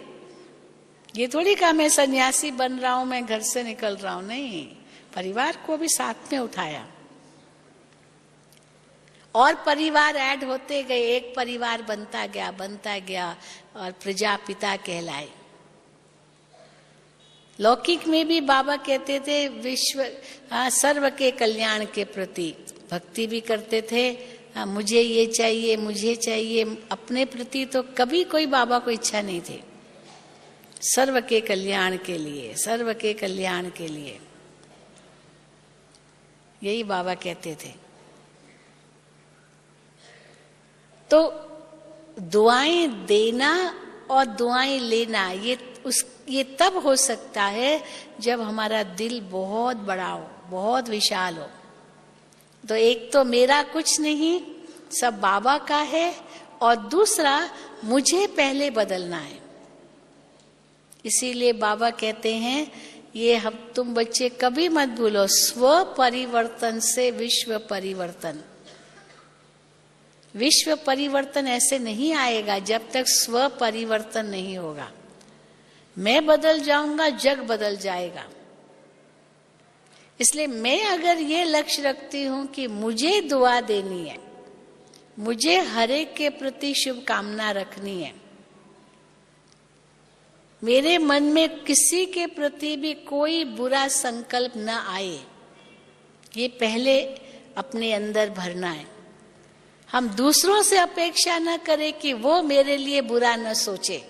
ये थोड़ी कहा मैं सन्यासी बन रहा हूं, मैं घर से निकल रहा हूं, नहीं। परिवार को भी साथ में उठाया और परिवार ऐड होते गए, एक परिवार बनता गया और प्रजापिता कहलाए। लौकिक में भी बाबा कहते थे विश्व सर्व के कल्याण के प्रति भक्ति भी करते थे। मुझे ये चाहिए, मुझे चाहिए, अपने प्रति तो कभी कोई बाबा को इच्छा नहीं थी। सर्व के कल्याण के लिए, सर्व के कल्याण के लिए, यही बाबा कहते थे। तो दुआएं देना और दुआएं लेना ये तब हो सकता है जब हमारा दिल बहुत बड़ा हो, बहुत विशाल हो। तो एक तो मेरा कुछ नहीं, सब बाबा का है, और दूसरा मुझे पहले बदलना है। इसीलिए बाबा कहते हैं ये हम तुम बच्चे कभी मत भूलो, स्व परिवर्तन से विश्व परिवर्तन। विश्व परिवर्तन ऐसे नहीं आएगा जब तक स्व परिवर्तन नहीं होगा। मैं बदल जाऊंगा, जग बदल जाएगा। इसलिए मैं अगर ये लक्ष्य रखती हूं कि मुझे दुआ देनी है, मुझे हर एक के प्रति शुभकामना रखनी है, मेरे मन में किसी के प्रति भी कोई बुरा संकल्प न आए, ये पहले अपने अंदर भरना है। हम दूसरों से अपेक्षा न करें कि वो मेरे लिए बुरा न सोचे।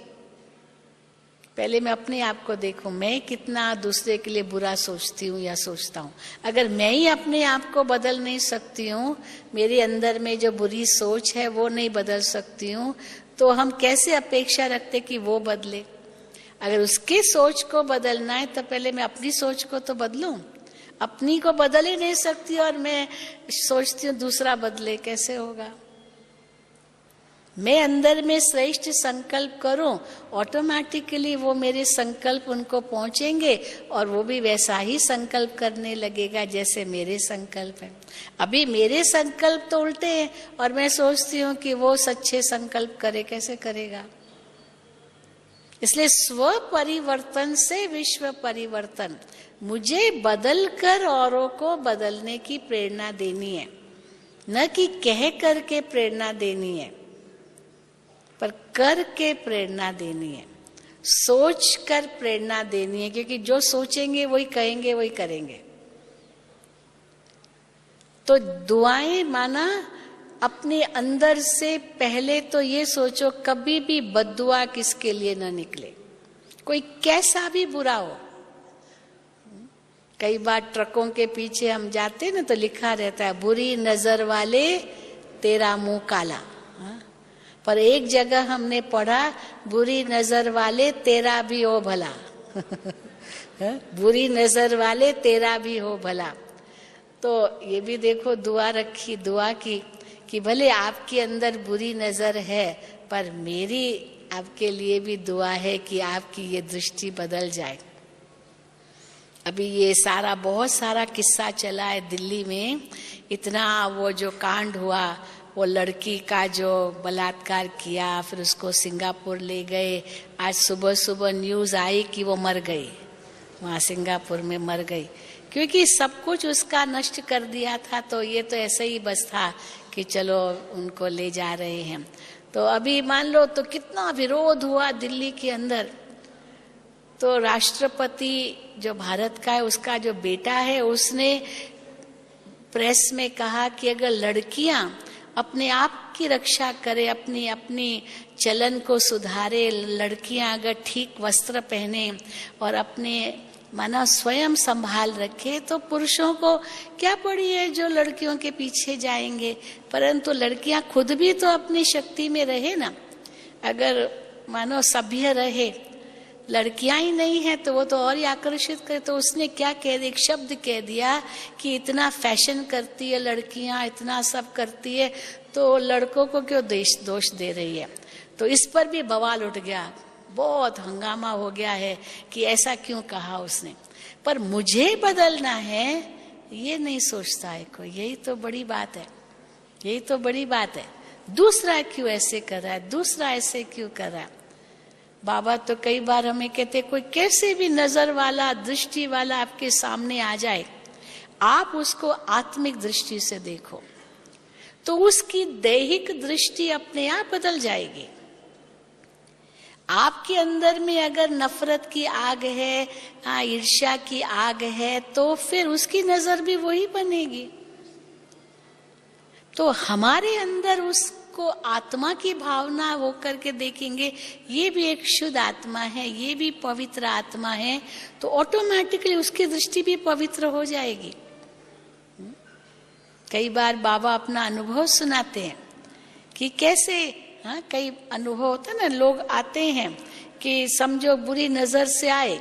पहले मैं अपने आप को देखूं, मैं कितना दूसरे के लिए बुरा सोचती हूँ या सोचता हूँ। अगर मैं ही अपने आप को बदल नहीं सकती हूँ, मेरे अंदर में जो बुरी सोच है वो नहीं बदल सकती हूँ, तो हम कैसे अपेक्षा रखते कि वो बदले? अगर उसकी सोच को बदलना है तो पहले मैं अपनी सोच को तो बदलूं। अपनी को बदल ही नहीं सकती और मैं सोचती हूँ दूसरा बदले, कैसे होगा? मैं अंदर में श्रेष्ठ संकल्प करूं, ऑटोमेटिकली वो मेरे संकल्प उनको पहुंचेंगे और वो भी वैसा ही संकल्प करने लगेगा जैसे मेरे संकल्प हैं। अभी मेरे संकल्प तो उल्टे हैं और मैं सोचती हूँ कि वो सच्चे संकल्प करे, कैसे करेगा? इसलिए स्व परिवर्तन से विश्व परिवर्तन, मुझे बदलकर औरों को बदलने की प्रेरणा देनी है, न कि कह करके प्रेरणा देनी है, पर कर के प्रेरणा देनी है, सोच कर प्रेरणा देनी है। क्योंकि जो सोचेंगे वही कहेंगे, वही करेंगे। तो दुआएं माना अपने अंदर से पहले तो ये सोचो कभी भी बद्दुआ किसके लिए न निकले, कोई कैसा भी बुरा हो। कई बार ट्रकों के पीछे हम जाते ना तो लिखा रहता है बुरी नजर वाले तेरा मुंह काला, पर एक जगह हमने पढ़ा बुरी नजर वाले तेरा भी हो भला बुरी नजर वाले तेरा भी हो भला। तो ये भी देखो दुआ रखी, दुआ की कि भले आपके अंदर बुरी नजर है, पर मेरी आपके लिए भी दुआ है कि आपकी ये दृष्टि बदल जाए। अभी ये सारा बहुत सारा किस्सा चला है दिल्ली में, इतना वो जो कांड हुआ, वो लड़की का जो बलात्कार किया, फिर उसको सिंगापुर ले गए। आज सुबह सुबह न्यूज आई कि वो मर गई, वहाँ सिंगापुर में मर गई, क्योंकि सब कुछ उसका नष्ट कर दिया था। तो ये तो ऐसे ही बस था कि चलो उनको ले जा रहे हैं। तो अभी मान लो तो कितना विरोध हुआ दिल्ली के अंदर। तो राष्ट्रपति जो भारत का है, उसका जो बेटा है, उसने प्रेस में कहा कि अगर लड़कियां अपने आप की रक्षा करे, अपनी अपनी चलन को सुधारे, लड़कियां अगर ठीक वस्त्र पहने और अपने माना स्वयं संभाल रखे, तो पुरुषों को क्या पड़ी है जो लड़कियों के पीछे जाएंगे। परंतु लड़कियां खुद भी तो अपनी शक्ति में रहे ना। अगर मानो सभ्य रहे, लड़कियां ही नहीं है तो वो तो और ही आकर्षित करे। तो उसने क्या कह दिया, एक शब्द कह दिया कि इतना फैशन करती है लड़कियां, इतना सब करती है, तो लड़कों को क्यों दोष दे रही है। तो इस पर भी बवाल उठ गया, बहुत हंगामा हो गया है कि ऐसा क्यों कहा उसने। पर मुझे बदलना है ये नहीं सोचता है कोई। यही तो बड़ी बात है, यही तो बड़ी बात है। दूसरा क्यों ऐसे कर रहा है, दूसरा ऐसे क्यों कर रहा है। बाबा तो कई बार हमें कहते, कोई कैसे भी नजर वाला, दृष्टि वाला आपके सामने आ जाए, आप उसको आत्मिक दृष्टि से देखो, तो उसकी दैहिक दृष्टि अपने आप बदल जाएगी। आपके अंदर में अगर नफरत की आग है, ईर्ष्या की आग है, तो फिर उसकी नजर भी वही बनेगी। तो हमारे अंदर उसको आत्मा की भावना होकर के देखेंगे, ये भी एक शुद्ध आत्मा है, ये भी पवित्र आत्मा है, तो ऑटोमेटिकली उसकी दृष्टि भी पवित्र हो जाएगी। कई बार बाबा अपना अनुभव सुनाते हैं कि कैसे, कई अनुभव होता है ना, लोग आते हैं कि समझो बुरी नजर से आए,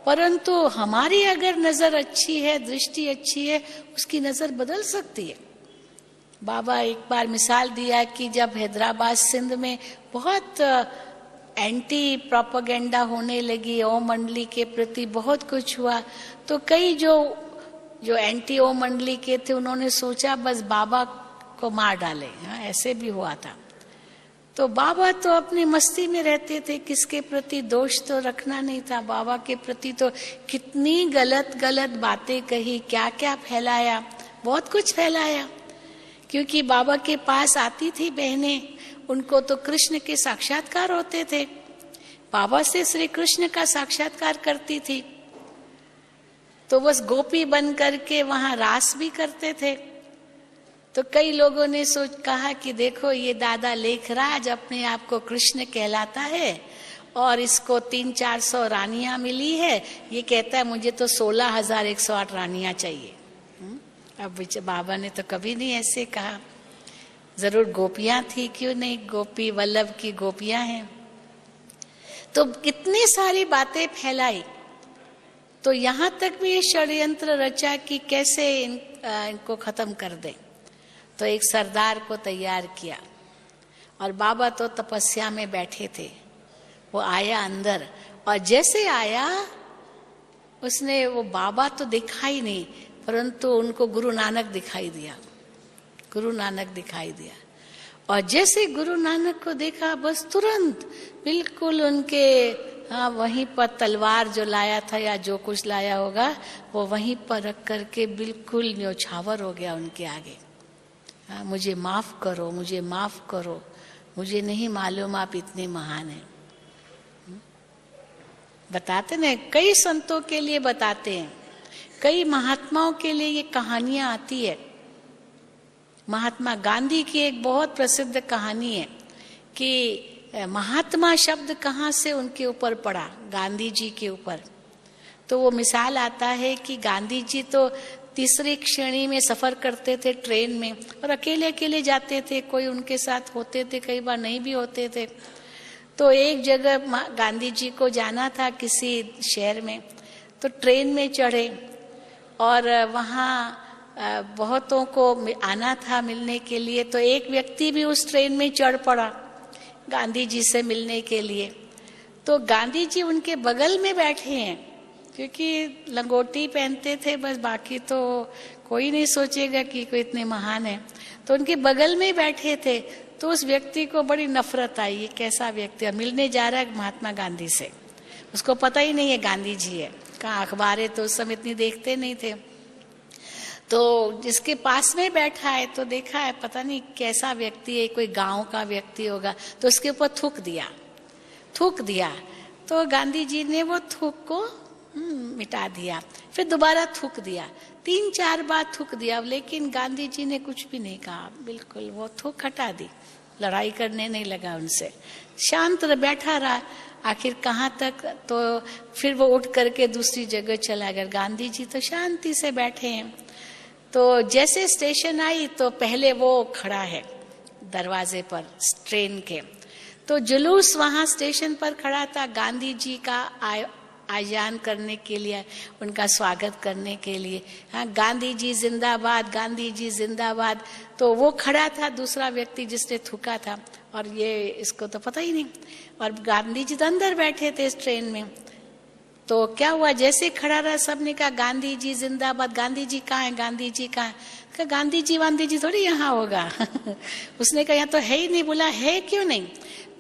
परंतु हमारी अगर नजर अच्छी है, दृष्टि अच्छी है, उसकी नजर बदल सकती है। बाबा एक बार मिसाल दिया कि जब हैदराबाद सिंध में बहुत एंटी प्रोपेगेंडा होने लगी, ओम मंडली के प्रति बहुत कुछ हुआ, तो कई जो एंटी ओम मंडली के थे, उन्होंने सोचा बस बाबा को मार डाले। ऐसे भी हुआ था। तो बाबा तो अपनी मस्ती में रहते थे, किसके प्रति दोष तो रखना नहीं था। बाबा के प्रति तो कितनी गलत गलत बातें कही, क्या क्या फैलाया, बहुत कुछ फैलाया। क्योंकि बाबा के पास आती थी बहनें, उनको तो कृष्ण के साक्षात्कार होते थे, बाबा से श्री कृष्ण का साक्षात्कार करती थी, तो बस गोपी बन करके वहां रास भी करते थे। तो कई लोगों ने कहा कि देखो ये दादा लेखराज अपने आप को कृष्ण कहलाता है और इसको 300-400 रानियां मिली है, ये कहता है मुझे तो 16,108 रानियां चाहिए। अब बाबा ने तो कभी नहीं ऐसे कहा, जरूर गोपियां थी, क्यों नहीं, गोपी वल्लभ की गोपियां हैं। तो इतनी सारी बातें फैलाई, तो यहां तक भी ये षड्यंत्र रचा कि कैसे इनको खत्म कर दे। तो एक सरदार को तैयार किया और बाबा तो तपस्या में बैठे थे। वो आया अंदर और जैसे आया उसने, वो बाबा तो दिखा ही नहीं, परंतु उनको गुरु नानक दिखाई दिया, गुरु नानक दिखाई दिया। और जैसे गुरु नानक को देखा, बस तुरंत बिल्कुल उनके वहीं पर तलवार जो लाया था या जो कुछ लाया होगा वो वहीं पर रख करके बिल्कुल न्योछावर हो गया उनके आगे। मुझे माफ करो, मुझे माफ करो, मुझे नहीं मालूम आप इतने महान हैं। बताते ना, कई संतों के लिए बताते हैं, कई महात्माओं के लिए ये कहानियां आती है। महात्मा गांधी की एक बहुत प्रसिद्ध कहानी है कि महात्मा शब्द कहाँ से उनके ऊपर पड़ा, गांधी जी के ऊपर। तो वो मिसाल आता है कि गांधी जी तो तीसरी श्रेणी में सफर करते थे ट्रेन में, और अकेले अकेले जाते थे, कोई उनके साथ होते थे, कई बार नहीं भी होते थे। तो एक जगह गांधी जी को जाना था किसी शहर में, तो ट्रेन में चढ़े और वहाँ बहुतों को आना था मिलने के लिए। तो एक व्यक्ति भी उस ट्रेन में चढ़ पड़ा गांधी जी से मिलने के लिए। तो गांधी जी उनके बगल में बैठे हैं, क्योंकि लंगोटी पहनते थे, बस बाकी तो कोई नहीं सोचेगा कि कोई इतने महान है। तो उनके बगल में बैठे थे। तो उस व्यक्ति को बड़ी नफरत आई, ये कैसा व्यक्ति है, मिलने जा रहा है महात्मा गांधी से, उसको पता ही नहीं है गांधी जी है। कहाँ अखबारें तो उस समय इतनी देखते नहीं थे। तो जिसके पास में बैठा है तो देखा है, पता नहीं कैसा व्यक्ति है, कोई गांव का व्यक्ति होगा, तो उसके ऊपर थूक दिया। तो गांधी जी ने वो थूक को मिटा दिया, फिर दोबारा थूक दिया, 3-4 बार थूक दिया, लेकिन गांधी जी ने कुछ भी नहीं कहा, बिल्कुल वो थूक हटा दी, लड़ाई करने नहीं लगा उनसे, शांत बैठा रहा। आखिर कहाँ तक, तो फिर वो उठ करके दूसरी जगह चला गया। गांधी जी तो शांति से बैठे हैं। तो जैसे स्टेशन आई तो पहले वो खड़ा है दरवाजे पर ट्रेन के, तो जुलूस वहां स्टेशन पर खड़ा था गांधी जी का आयान करने के लिए, उनका स्वागत करने के लिए। हाँ, गांधी जी जिंदाबाद, गांधी जी जिंदाबाद। तो वो खड़ा था, दूसरा व्यक्ति जिसने थूका था, और ये इसको तो पता ही नहीं, और गांधी जी तो अंदर बैठे थे इस ट्रेन में। तो क्या हुआ, जैसे खड़ा रहा, सबने कहा गांधी जी जिंदाबाद, गांधी जी कहाँ है, गांधी जी कहाँ है? कहा गांधी जी थोड़ी यहाँ होगा। उसने कहा यहाँ तो है ही नहीं। बोला है क्यों नहीं?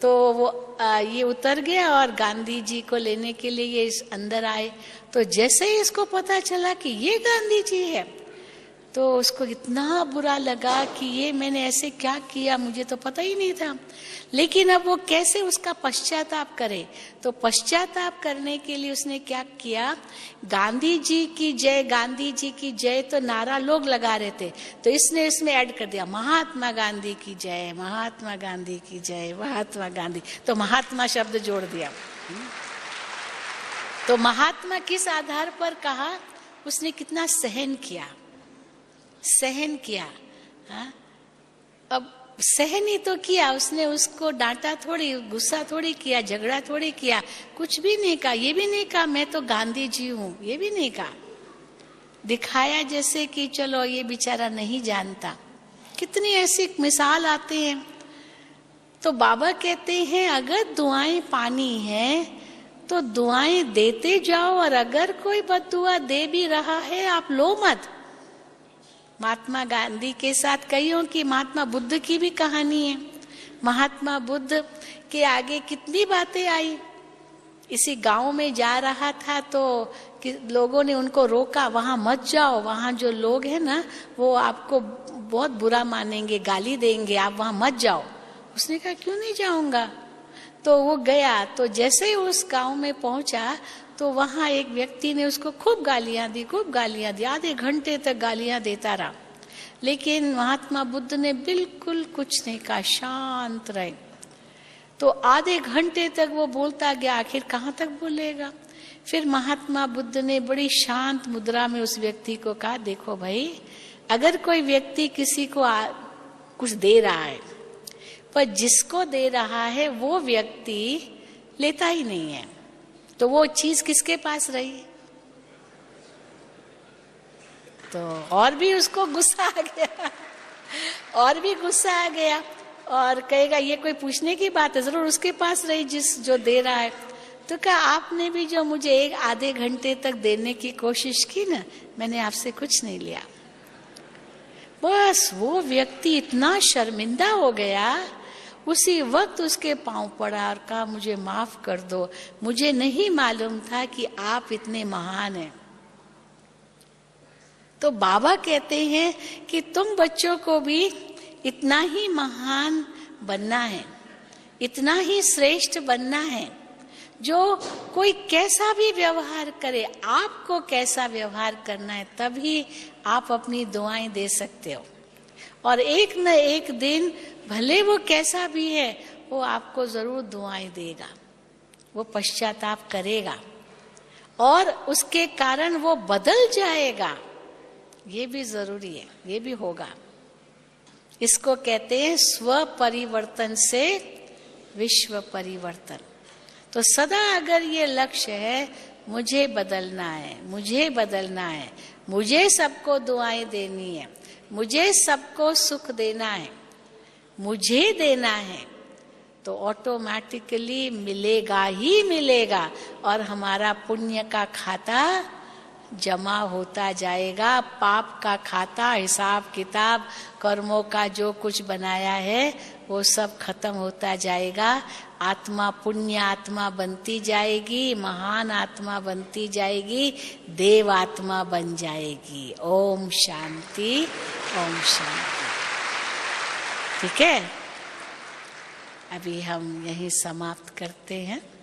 तो वो ये उतर गया और गांधी जी को लेने के लिए ये अंदर आए। तो जैसे ही इसको पता चला कि ये गांधी जी है, तो उसको इतना बुरा लगा कि ये मैंने ऐसे क्या किया, मुझे तो पता ही नहीं था। लेकिन अब वो कैसे उसका पश्चाताप करे, तो पश्चाताप करने के लिए उसने क्या किया, गांधी जी की जय, गांधी जी की जय तो नारा लोग लगा रहे थे, तो इसने इसमें ऐड कर दिया महात्मा गांधी की जय, महात्मा गांधी की जय, महात्मा गांधी। तो महात्मा शब्द जोड़ दिया। तो महात्मा किस आधार पर कहा, उसने कितना सहन किया। हाँ? अब सहन ही तो किया उसने, उसको डांटा थोड़ी, गुस्सा थोड़ी किया, झगड़ा थोड़ी किया, कुछ भी नहीं कहा। ये भी नहीं कहा मैं तो गांधी जी हूं, ये भी नहीं कहा। दिखाया जैसे कि चलो ये बेचारा नहीं जानता। कितनी ऐसी मिसाल आते हैं। तो बाबा कहते हैं अगर दुआएं पानी है तो दुआएं देते जाओ, और अगर कोई बद्दुआ दे भी रहा है आप लो मत। महात्मा गांधी के साथ कईयों की, महात्मा बुद्ध की भी कहानी है। महात्मा बुद्ध के आगे कितनी बातें आई। इसी गांव में जा रहा था तो लोगों ने उनको रोका, वहां मत जाओ, वहां जो लोग हैं ना वो आपको बहुत बुरा मानेंगे, गाली देंगे, आप वहां मत जाओ। उसने कहा क्यों नहीं जाऊंगा? तो वो गया। तो जैसे ही उस गांव में पहुंचा तो वहां एक व्यक्ति ने उसको खूब गालियां दी, आधे घंटे तक गालियां देता रहा। लेकिन महात्मा बुद्ध ने बिल्कुल कुछ नहीं कहा, शांत रहे। तो आधे घंटे तक वो बोलता गया, आखिर कहाँ तक बोलेगा। फिर महात्मा बुद्ध ने बड़ी शांत मुद्रा में उस व्यक्ति को कहा, देखो भाई, अगर कोई व्यक्ति किसी को कुछ दे रहा है, पर जिसको दे रहा है वो व्यक्ति लेता ही नहीं है, तो वो चीज किसके पास रही? तो और भी उसको गुस्सा आ गया, और कहेगा ये कोई पूछने की बात है, जरूर उसके पास रही जो दे रहा है। तो कहा आपने भी जो मुझे आधे घंटे तक देने की कोशिश की ना, मैंने आपसे कुछ नहीं लिया। बस वो व्यक्ति इतना शर्मिंदा हो गया, उसी वक्त उसके पांव पड़ा और कहा मुझे माफ कर दो, मुझे नहीं मालूम था कि आप इतने महान हैं। तो बाबा कहते हैं कि तुम बच्चों को भी इतना ही महान बनना है, इतना ही श्रेष्ठ बनना है। जो कोई कैसा भी व्यवहार करे, आपको कैसा व्यवहार करना है, तभी आप अपनी दुआएं दे सकते हो। और एक न एक दिन भले वो कैसा भी है, वो आपको जरूर दुआएं देगा, वो पश्चाताप करेगा और उसके कारण वो बदल जाएगा। ये भी जरूरी है, ये भी होगा। इसको कहते हैं स्व परिवर्तन से विश्व परिवर्तन। तो सदा अगर ये लक्ष्य है, मुझे बदलना है, मुझे सबको दुआएं देनी है, मुझे सबको सुख देना है, मुझे देना है, तो ऑटोमेटिकली मिलेगा ही मिलेगा, और हमारा पुण्य का खाता जमा होता जाएगा। पाप का खाता, हिसाब किताब, कर्मों का जो कुछ बनाया है वो सब खत्म होता जाएगा। आत्मा पुण्य आत्मा बनती जाएगी, महान आत्मा बनती जाएगी, देव आत्मा बन जाएगी। ओम शांति, ओम शांति। ठीक है, अभी हम यहीं समाप्त करते हैं।